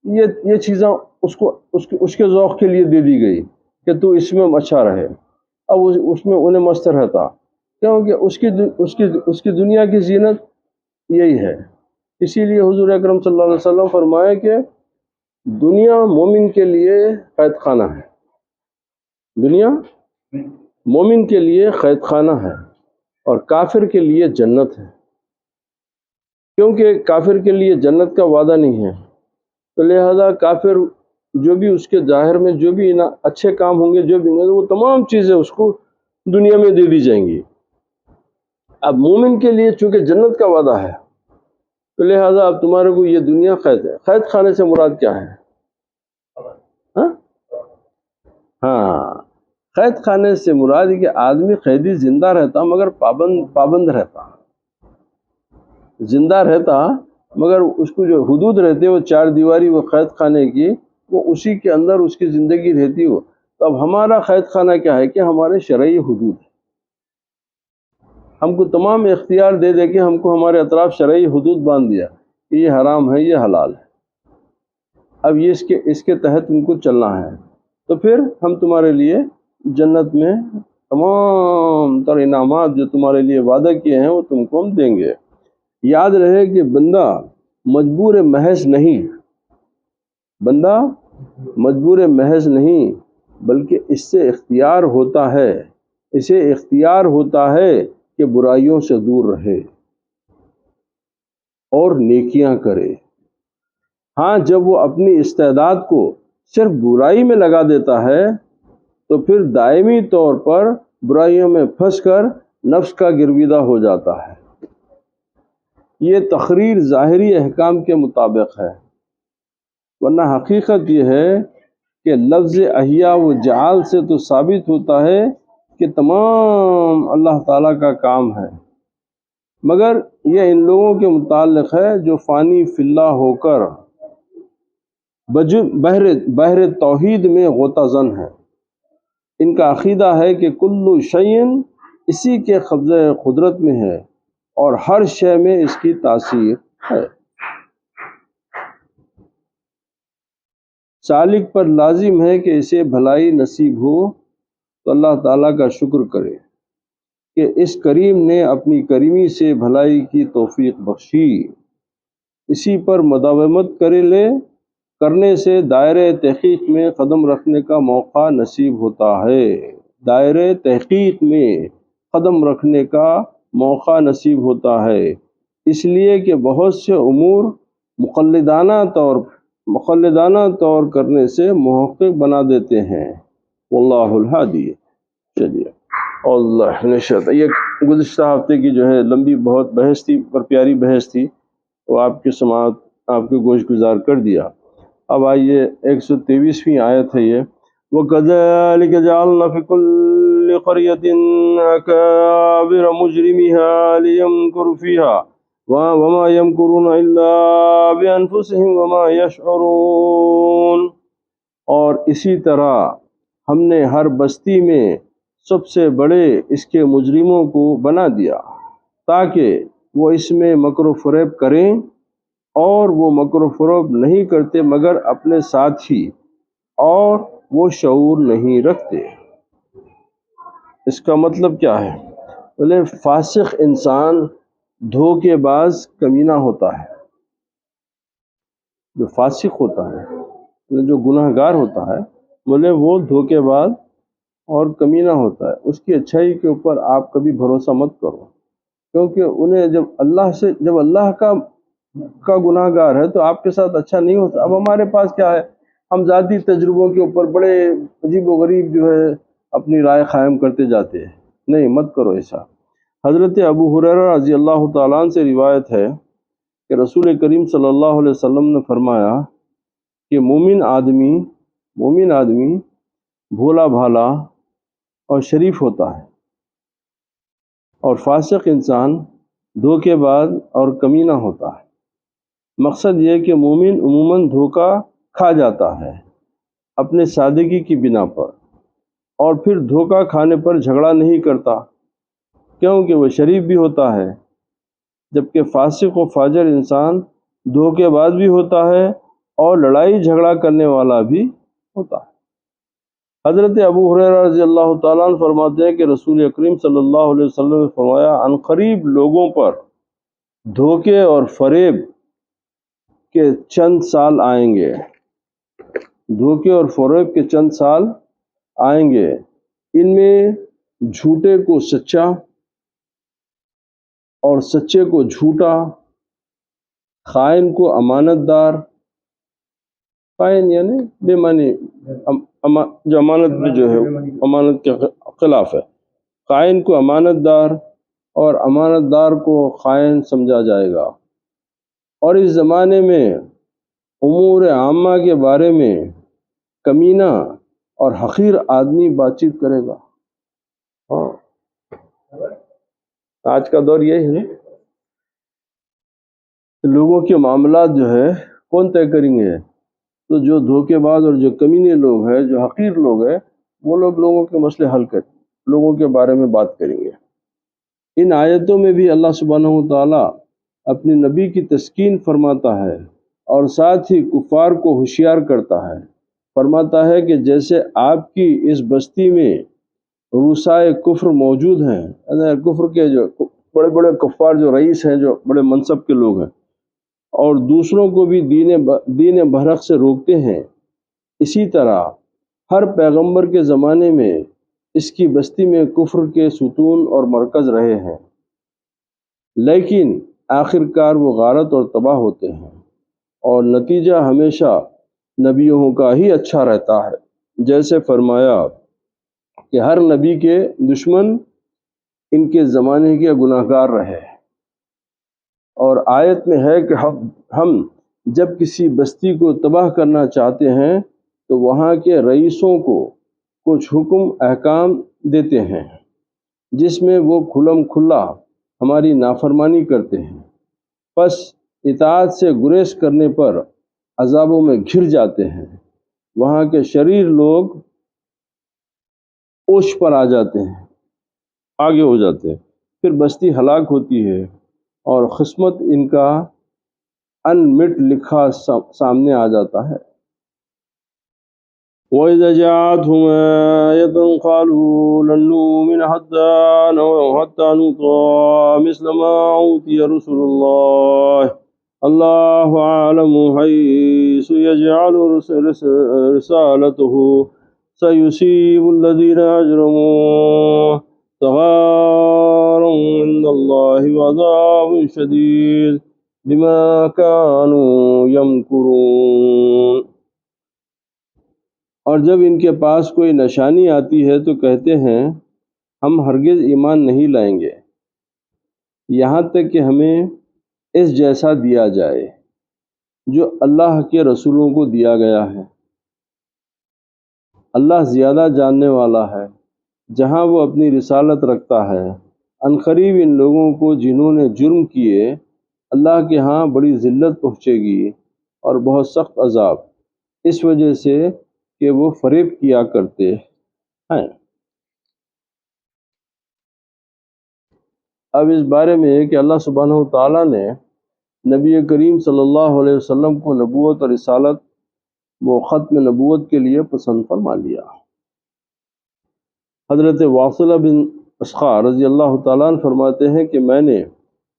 یہ چیزیں اس کے ذوق کے لیے دے دی گئی کہ تو اس میں اچھا رہے۔ اب اس میں انہیں مست رہتا، کیونکہ اس کی دنیا کی زینت یہی ہے۔ اسی لیے حضور اکرم صلی اللہ علیہ وسلم فرمایا کہ دنیا مومن کے لیے قید خانہ ہے، دنیا مومن کے لیے قید خانہ ہے، اور کافر کے لیے جنت ہے۔ کیونکہ کافر کے لیے جنت کا وعدہ نہیں ہے، تو لہذا کافر جو بھی اس کے ظاہر میں جو بھی اچھے کام ہوں گے، جو بھی ہوں گے، وہ تمام چیزیں اس کو دنیا میں دے دی جائیں گی۔ اب مومن کے لیے چونکہ جنت کا وعدہ ہے، تو لہذا اب تمہارے کو یہ دنیا قید ہے۔ قید خانے سے مراد کیا ہے؟ ہاں، قید خانے سے مراد ہے کہ آدمی قیدی زندہ رہتا مگر پابند رہتا، زندہ رہتا مگر اس کو جو حدود رہتے وہ 4 دیواری وہ قید خانے کی، وہ اسی کے اندر اس کی زندگی رہتی ہو۔ تو اب ہمارا قید خانہ کیا ہے کہ ہمارے شرعی حدود ہے، ہم کو تمام اختیار دے دے کے ہم کو ہمارے اطراف شرعی حدود باندھ دیا کہ یہ حرام ہے، یہ حلال ہے، اب یہ اس کے تحت ان کو چلنا ہے، تو پھر ہم تمہارے لیے جنت میں تمام تر انعامات جو تمہارے لیے وعدہ کیے ہیں وہ تم کو ہم دیں گے۔ یاد رہے کہ بندہ مجبور محض نہیں، بندہ مجبور محض نہیں، بلکہ اس سے اختیار ہوتا ہے، اسے اختیار ہوتا ہے کہ برائیوں سے دور رہے اور نیکیاں کرے۔ ہاں جب وہ اپنی استعداد کو صرف برائی میں لگا دیتا ہے تو پھر دائمی طور پر برائیوں میں پھنس کر نفس کا گرویدہ ہو جاتا ہے۔ یہ تقریر ظاہری احکام کے مطابق ہے، ورنہ حقیقت یہ ہے کہ لفظ احیا و جعال سے تو ثابت ہوتا ہے کہ تمام اللہ تعالیٰ کا کام ہے، مگر یہ ان لوگوں کے متعلق ہے جو فانی فی اللہ ہو کر بحر توحید میں غوطہ زن ہے۔ ان کا عقیدہ ہے کہ کل شیء اسی کے قبضہ قدرت میں ہے اور ہر شے میں اس کی تاثیر ہے۔ سالک پر لازم ہے کہ اسے بھلائی نصیب ہو تو اللہ تعالیٰ کا شکر کرے کہ اس کریم نے اپنی کریمی سے بھلائی کی توفیق بخشی۔ اسی پر مداومت کرنے سے دائرۂ تحقیق میں قدم رکھنے کا موقع نصیب ہوتا ہے، دائرۂ تحقیق میں قدم رکھنے کا موقع نصیب ہوتا ہے، اس لیے کہ بہت سے امور مقلدانہ طور کرنے سے محقق بنا دیتے ہیں۔ واللہ الہادی۔ چلیے اللہ نشت، یہ گزشتہ ہفتے کی جو ہے لمبی بہت بحث تھی پر پیاری بحث تھی، وہ آپ کی سماعت آپ کے گوش گزار کر دیا۔ اب آئیے 123ویں آیت ہے یہ، وَكَذَلِكَ جَعَلْنَا فِي كُلِّ قَرْيَةٍ أَكَابِرَ مُجْرِمِهَا لِيَمْكُرُوا فِيهَا وَمَا يَمْكُرُونَ إِلَّا بِأَنفُسِهِمْ وَمَا يَشْعُرُونَ۔ اور اسی طرح ہم نے ہر بستی میں سب سے بڑے اس کے مجرموں کو بنا دیا تاکہ وہ اس میں مکر و فریب کریں، اور وہ مکر و فریب نہیں کرتے مگر اپنے ساتھ ہی، اور وہ شعور نہیں رکھتے۔ اس کا مطلب کیا ہے؟ بولے فاسق انسان دھوکے باز کمینہ ہوتا ہے۔ جو فاسق ہوتا ہے، جو گناہ گار ہوتا ہے، بولے وہ دھوکے باز اور کمینہ ہوتا ہے۔ اس کی اچھائی کے اوپر آپ کبھی بھروسہ مت کرو، کیونکہ انہیں جب اللہ کا گناہ گار ہے تو آپ کے ساتھ اچھا نہیں ہوتا۔ اب ہمارے پاس کیا ہے، ہم ذاتی تجربوں کے اوپر بڑے عجیب و غریب جو ہے اپنی رائے قائم کرتے جاتے ہیں۔ نہیں، مت کرو ایسا۔ حضرت ابو ہریرہ رضی اللہ تعالیٰ عنہ سے روایت ہے کہ رسول کریم صلی اللہ علیہ وسلم نے فرمایا کہ مومن آدمی بھولا بھالا اور شریف ہوتا ہے، اور فاسق انسان دھوکے باز اور کمینہ ہوتا ہے۔ مقصد یہ کہ مومن عموماً دھوکہ کھا جاتا ہے اپنے سادگی کی بنا پر، اور پھر دھوکہ کھانے پر جھگڑا نہیں کرتا کیونکہ وہ شریف بھی ہوتا ہے، جبکہ فاسق و فاجر انسان دھوکے باز بھی ہوتا ہے اور لڑائی جھگڑا کرنے والا بھی ہوتا ہے۔ حضرت ابو ہریرہ رضی اللہ تعالیٰ عنہ فرماتے ہیں کہ رسول اکرم صلی اللہ علیہ وسلم نے فرمایا، عنقریب لوگوں پر دھوکے اور فریب کے چند سال آئیں گے، دھوکے اور فریب کے چند سال آئیں گے، ان میں جھوٹے کو سچا اور سچے کو جھوٹا، خائن کو امانت دار، خائن یعنی بے معنی، جو امانت میں جو ہے امانت کے خلاف ہے، خائن کو امانت دار اور امانت دار کو خائن سمجھا جائے گا۔ اور اس زمانے میں امور عامہ کے بارے میں کمینہ اور حقیر آدمی بات چیت کرے گا۔ ہاں، آج کا دور یہی ہے، لوگوں کے معاملات جو ہے کون طے کریں گے؟ تو جو دھوکے باز اور جو کمینے لوگ ہیں، جو حقیر لوگ ہیں، وہ لوگوں کے مسئلے حل کریں، لوگوں کے بارے میں بات کریں گے۔ ان آیتوں میں بھی اللہ سبحانہ وتعالیٰ اپنے نبی کی تسکین فرماتا ہے اور ساتھ ہی کفار کو ہوشیار کرتا ہے۔ فرماتا ہے کہ جیسے آپ کی اس بستی میں روسائے کفر موجود ہیں، کفر کے جو بڑے بڑے کفار جو رئیس ہیں، جو بڑے منصب کے لوگ ہیں، اور دوسروں کو بھی دین برحق سے روکتے ہیں، اسی طرح ہر پیغمبر کے زمانے میں اس کی بستی میں کفر کے ستون اور مرکز رہے ہیں، لیکن آخر کار وہ غارت اور تباہ ہوتے ہیں، اور نتیجہ ہمیشہ نبیوں کا ہی اچھا رہتا ہے، جیسے فرمایا کہ ہر نبی کے دشمن ان کے زمانے کے گناہ گار رہے، اور آیت میں ہے کہ ہم جب کسی بستی کو تباہ کرنا چاہتے ہیں تو وہاں کے رئیسوں کو کچھ حکم احکام دیتے ہیں جس میں وہ کھلم کھلا ہماری نافرمانی کرتے ہیں، پس اطاعت سے گریز کرنے پر عذابوں میں گھر جاتے ہیں، وہاں کے شریر لوگ اوش پر آ جاتے ہیں، آگے ہو جاتے ہیں، پھر بستی ہلاک ہوتی ہے اور قسمت ان کا ان مٹ لکھا سامنے آ جاتا ہے۔ وَإِذَا جَاءَتْهُمْ آيَةٌ قَالُوا لَن نُّؤْمِنَ حَتَّىٰ نُؤْتَىٰ مِثْلَ مَا أُوتِيَ رُسُلُ اللَّهِ اللَّهُ أَعْلَمُ حَيْثُ يَجْعَلُ رِسَالَتَهُ سَيُصِيبُ الَّذِينَ أَجْرَمُوا صَغَارٌ عِندَ اللَّهِ وَعَذَابٌ شَدِيدٌ بِمَا كَانُوا يَمْكُرُونَ۔ اور جب ان کے پاس کوئی نشانی آتی ہے تو کہتے ہیں ہم ہرگز ایمان نہیں لائیں گے یہاں تک کہ ہمیں اس جیسا دیا جائے جو اللہ کے رسولوں کو دیا گیا ہے، اللہ زیادہ جاننے والا ہے جہاں وہ اپنی رسالت رکھتا ہے۔ عنقریب ان لوگوں کو جنہوں نے جرم کیے اللہ کے ہاں بڑی ذلت پہنچے گی اور بہت سخت عذاب، اس وجہ سے کہ وہ فریب کیا کرتے ہیں۔ اب اس بارے میں کہ اللہ سبحانہ و تعالیٰ نے نبی کریم صلی اللہ علیہ وسلم کو نبوت اور رسالت وہ ختم نبوت کے لیے پسند فرما لیا۔ حضرت واصلہ بن اسقع رضی اللہ تعالیٰ عنہ فرماتے ہیں کہ میں نے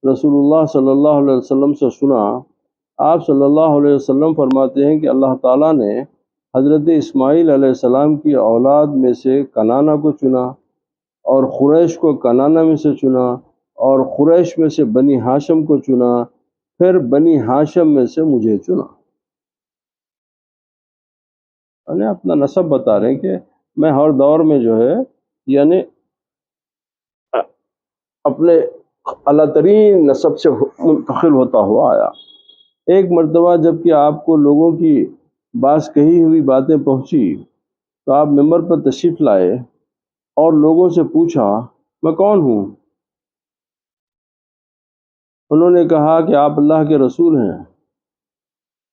رسول اللہ صلی اللہ علیہ وسلم سے سنا، آپ صلی اللہ علیہ وسلم فرماتے ہیں کہ اللہ تعالیٰ نے حضرت اسماعیل علیہ السلام کی اولاد میں سے کنانہ کو چنا اور قریش کو کنانہ میں سے چنا اور قریش میں سے بنی ہاشم کو چنا، پھر بنی ہاشم میں سے مجھے چنا۔ یعنی اپنا نسب بتا رہے ہیں کہ میں ہر دور میں جو ہے یعنی اپنے اعلیٰ ترین نسب سے منتقل ہوتا ہوا آیا۔ ایک مرتبہ جب کہ آپ کو لوگوں کی بعض کہی ہوئی باتیں پہنچی تو آپ ممبر پر تشریف لائے اور لوگوں سے پوچھا میں کون ہوں؟ انہوں نے کہا کہ آپ اللہ کے رسول ہیں۔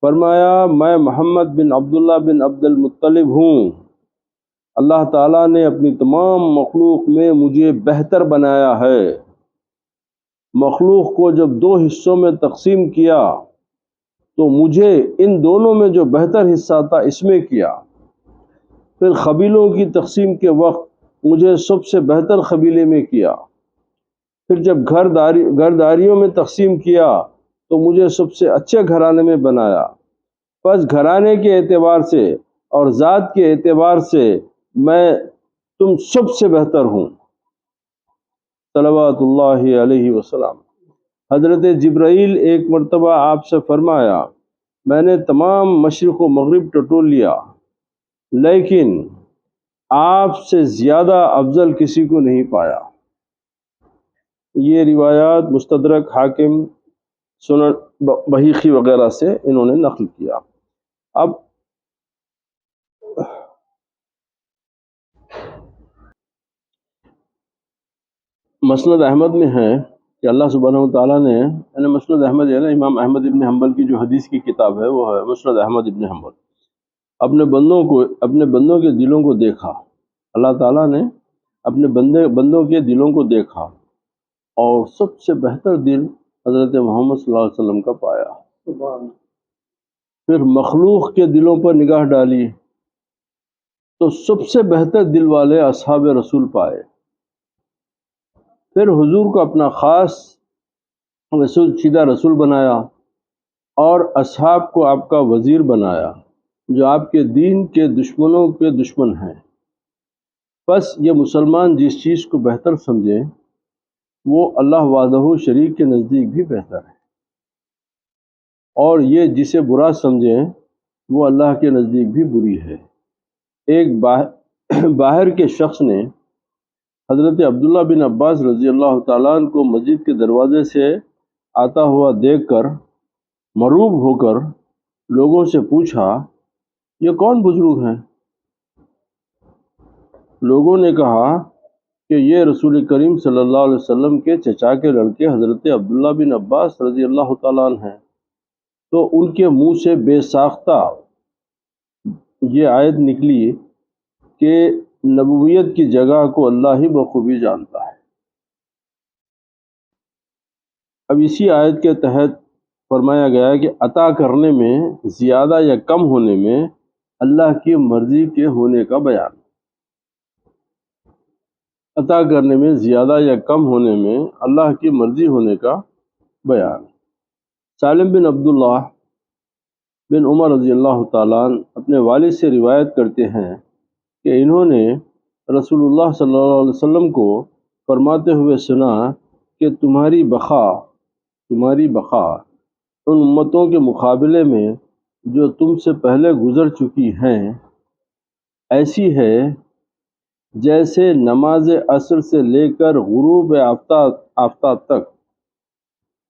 فرمایا میں محمد بن عبداللہ بن عبد المطلب ہوں، اللہ تعالیٰ نے اپنی تمام مخلوق میں مجھے بہتر بنایا ہے۔ مخلوق کو جب دو حصوں میں تقسیم کیا تو مجھے ان دونوں میں جو بہتر حصہ تھا اس میں کیا، پھر قبیلوں کی تقسیم کے وقت مجھے سب سے بہتر قبیلے میں کیا، پھر جب گھرداریوں میں تقسیم کیا تو مجھے سب سے اچھے گھرانے میں بنایا، پس گھرانے کے اعتبار سے اور ذات کے اعتبار سے میں تم سب سے بہتر ہوں، صلوات اللہ علیہ وسلم۔ حضرت جبرائیل ایک مرتبہ آپ سے فرمایا میں نے تمام مشرق و مغرب ٹٹول لیا لیکن آپ سے زیادہ افضل کسی کو نہیں پایا۔ یہ روایات مستدرک حاکم، سنن بہیقی وغیرہ سے انہوں نے نقل کیا۔ اب مسند احمد میں ہے کہ اللہ سبحانہ و تعالیٰ نے یعنی مسند احمد ہے نا، امام احمد ابن حنبل کی جو حدیث کی کتاب ہے وہ ہے مسند احمد ابن حنبل، اپنے بندوں کے دلوں کو دیکھا، اللہ تعالیٰ نے اپنے بندوں کے دلوں کو دیکھا اور سب سے بہتر دل حضرت محمد صلی اللہ علیہ وسلم کا پایا۔ پھر مخلوق کے دلوں پر نگاہ ڈالی تو سب سے بہتر دل والے اصحاب رسول پائے۔ پھر حضور کو اپنا خاص رسول، سیدھا رسول بنایا، اور اصحاب کو آپ کا وزیر بنایا جو آپ کے دین کے دشمنوں کے دشمن ہیں۔ بس یہ مسلمان جس چیز کو بہتر سمجھیں وہ اللہ وحدہ شریک کے نزدیک بھی بہتر ہے، اور یہ جسے برا سمجھیں وہ اللہ کے نزدیک بھی بری ہے۔ ایک باہر کے شخص نے حضرت عبداللہ بن عباس رضی اللہ تعالیٰ عنہ کو مسجد کے دروازے سے آتا ہوا دیکھ کر مرعوب ہو کر لوگوں سے پوچھا، یہ کون بزرگ ہیں؟ لوگوں نے کہا کہ یہ رسول کریم صلی اللہ علیہ وسلم کے چچا کے لڑکے حضرت عبداللہ بن عباس رضی اللہ تعالیٰ عنہ ہیں۔ تو ان کے منہ سے بے ساختہ یہ آیت نکلی کہ نبویت کی جگہ کو اللہ ہی بخوبی جانتا ہے۔ اب اسی آیت کے تحت فرمایا گیا کہ عطا کرنے میں زیادہ یا کم ہونے میں اللہ کی مرضی کے ہونے کا بیان۔ عطا کرنے میں زیادہ یا کم ہونے میں اللہ کی مرضی ہونے کا بیان۔ سالم بن عبداللہ بن عمر رضی اللہ تعالیٰ عنہ اپنے والد سے روایت کرتے ہیں کہ انہوں نے رسول اللہ صلی اللہ علیہ وسلم کو فرماتے ہوئے سنا کہ تمہاری بقا ان امتوں کے مقابلے میں جو تم سے پہلے گزر چکی ہیں ایسی ہے جیسے نماز عصر سے لے کر غروب آفتاب تک،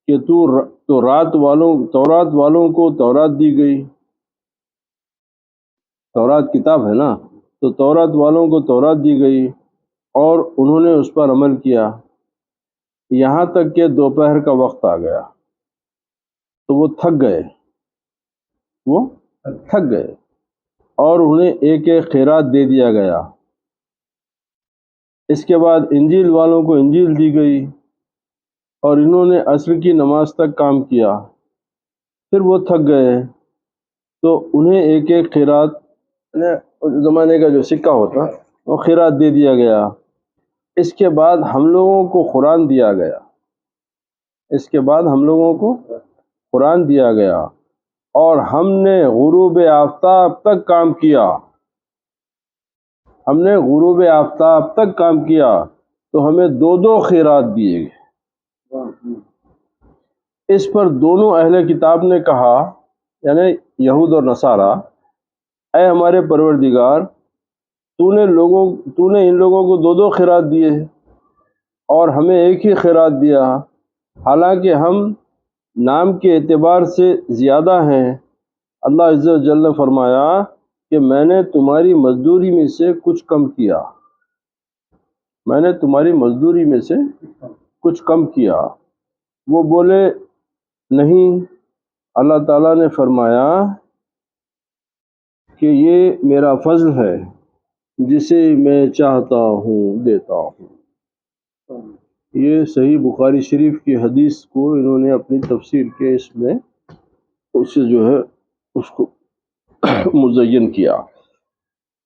کہ تورات والوں کو تورات دی گئی، تورات کتاب ہے نا، تو تورات والوں کو تورات دی گئی اور انہوں نے اس پر عمل کیا یہاں تک کہ دوپہر کا وقت آ گیا تو وہ تھک گئے اور انہیں ایک ایک خیرات دے دیا گیا۔ اس کے بعد انجیل والوں کو انجیل دی گئی اور انہوں نے عصر کی نماز تک کام کیا، پھر وہ تھک گئے تو انہیں ایک ایک خیرات، زمانے کا جو سکہ ہوتا وہ خیرات دے دیا گیا۔ اس کے بعد ہم لوگوں کو قرآن دیا گیا اور ہم نے غروب آفتاب تک کام کیا تو ہمیں دو خیرات دیے گئے۔ اس پر دونوں اہل کتاب نے کہا، یعنی یہود اور نصارہ، اے ہمارے پروردگار، تو نے ان لوگوں کو دو خیرات دیے اور ہمیں ایک ہی خیرات دیا، حالانکہ ہم نام کے اعتبار سے زیادہ ہیں۔ اللہ عز و جل نے فرمایا کہ میں نے تمہاری مزدوری میں سے کچھ کم کیا۔ وہ بولے نہیں۔ اللہ تعالیٰ نے فرمایا کہ یہ میرا فضل ہے، جسے میں چاہتا ہوں دیتا ہوں۔ یہ صحیح بخاری شریف کی حدیث کو انہوں نے اپنی تفسیر کے اس میں اسے جو ہے اس کو مزین کیا۔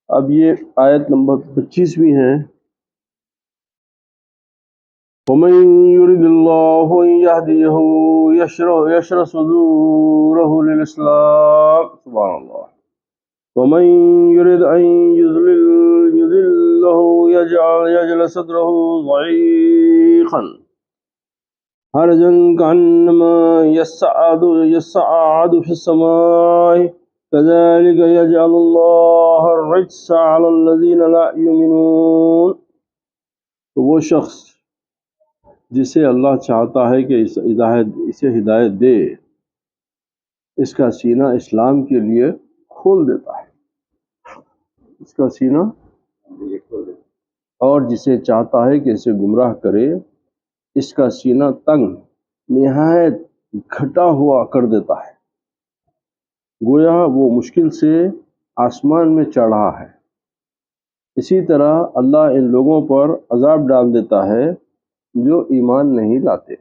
اب یہ آیت نمبر 25 ہے۔ وَمَن يُرِدِ اللَّهُ أَن يَهْدِيَهُ يَشْرَحْ صَدْرَهُ لِلْإِسْلَامِ، سبحان اللہ۔ وَمَن يُرِدْ أَن يُضِلَّهُ يَجْعَلْ صَدْرَهُ ضَيِّقًا حَرَجًا كَأَنَّمَا يَصَّعَّدُ فِي السَّمَاءِ كَذَلِكَ يَجْعَلُ اللَّهُ الرِّجْسَ عَلَى الَّذِينَ لَا يُؤْمِنُونَ۔ تو وہ شخص جسے اللہ چاہتا ہے کہ اسے ہدایت دے، اس کا سینہ اسلام کے لیے کھول دیتا ہے، اور جسے چاہتا ہے کہ اسے گمراہ کرے، اس کا سینہ تنگ نہایت گھٹا ہوا کر دیتا ہے، گویا وہ مشکل سے آسمان میں چڑھ رہا ہے۔ اسی طرح اللہ ان لوگوں پر عذاب ڈال دیتا ہے جو ایمان نہیں لاتے۔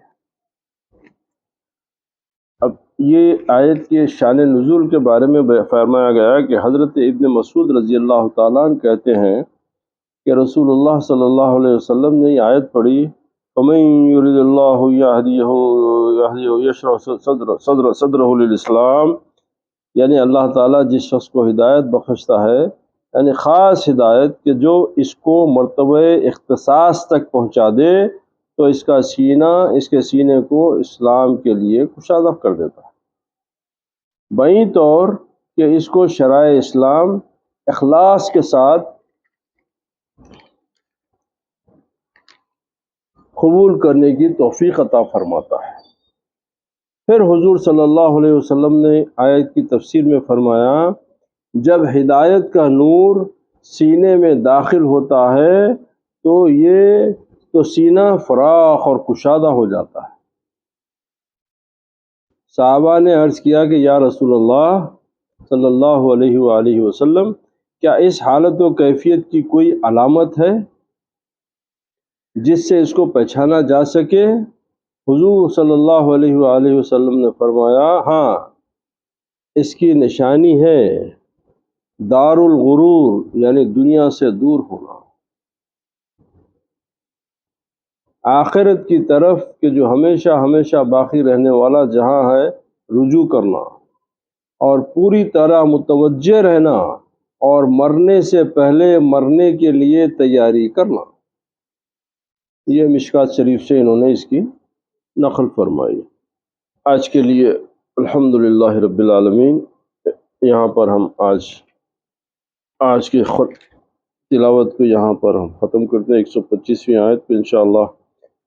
اب یہ آیت کے شان نزول کے بارے میں فرمایا گیا کہ حضرت ابن مسعود رضی اللہ تعالیٰ عنہ کہتے ہیں کہ رسول اللہ صلی اللہ علیہ وسلم نے یہ آیت پڑھی، فَمَن يُرِدِ اللَّهُ يَهْدِيهُ يَشْرَحْ صَدْرَهُ لِلْإِسْلَامِ، یعنی اللہ تعالیٰ جس شخص کو ہدایت بخشتا ہے، یعنی خاص ہدایت کہ جو اس کو مرتبہ اختصاص تک پہنچا دے، تو اس کا سینہ، اس کے سینے کو اسلام کے لیے کشادہ کر دیتا ہے۔ بائیں طور کہ اس کو شرائع اسلام اخلاص کے ساتھ قبول کرنے کی توفیق عطا فرماتا ہے۔ پھر حضور صلی اللہ علیہ وسلم نے آیت کی تفسیر میں فرمایا، جب ہدایت کا نور سینے میں داخل ہوتا ہے تو سینہ فراخ اور کشادہ ہو جاتا ہے۔ صحابہ نے عرض کیا کہ یا رسول اللہ صلی اللہ علیہ وآلہ وسلم، کیا اس حالت و کیفیت کی کوئی علامت ہے جس سے اس کو پہچانا جا سکے؟ حضور صلی اللہ علیہ وآلہ وسلم نے فرمایا، ہاں، اس کی نشانی ہے دار الغرور، یعنی دنیا سے دور ہونا، آخرت کی طرف کہ جو ہمیشہ ہمیشہ باقی رہنے والا جہاں ہے رجوع کرنا، اور پوری طرح متوجہ رہنا، اور مرنے سے پہلے مرنے کے لیے تیاری کرنا۔ یہ مشکات شریف سے انہوں نے اس کی نقل فرمائی۔ آج کے لیے الحمدللہ رب العالمین، یہاں پر ہم آج کی تلاوت کو یہاں پر ہم ختم کرتے ہیں 125ویں آیت پہ۔ انشاءاللہ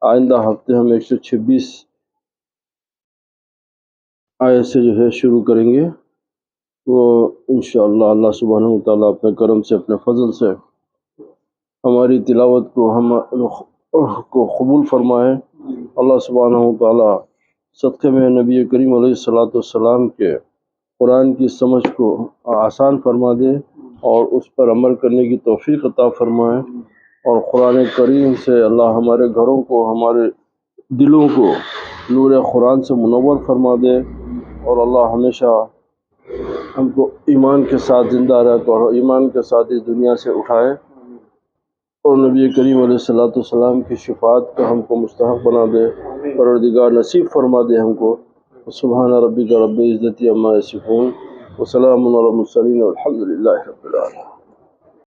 آئندہ ہفتے ہم 126 آیت سے جو ہے شروع کریں گے۔ وہ انشاءاللہ اللہ سبحانہ وتعالیٰ اپنے کرم سے، اپنے فضل سے ہماری تلاوت کو قبول فرمائے۔ اللہ سبحانہ وتعالیٰ صدقے میں نبی کریم علیہ السلام کے قرآن کی سمجھ کو آسان فرما دے اور اس پر عمل کرنے کی توفیق عطا فرمائے، اور قرآن کریم سے اللہ ہمارے گھروں کو، ہمارے دلوں کو نور قرآن سے منور فرما دے، اور اللہ ہمیشہ ہم کو ایمان کے ساتھ زندہ رکھ اور ایمان کے ساتھ اس دنیا سے اٹھائے، اور نبی کریم علیہ السلام کی شفاعت کا ہم کو مستحق بنا دے۔ پروردگار نصیب فرما دے ہم کو۔ سبحان ربک رب العزت عما یصفون وسلام علی المرسلین والحمد للہ رب العالمین۔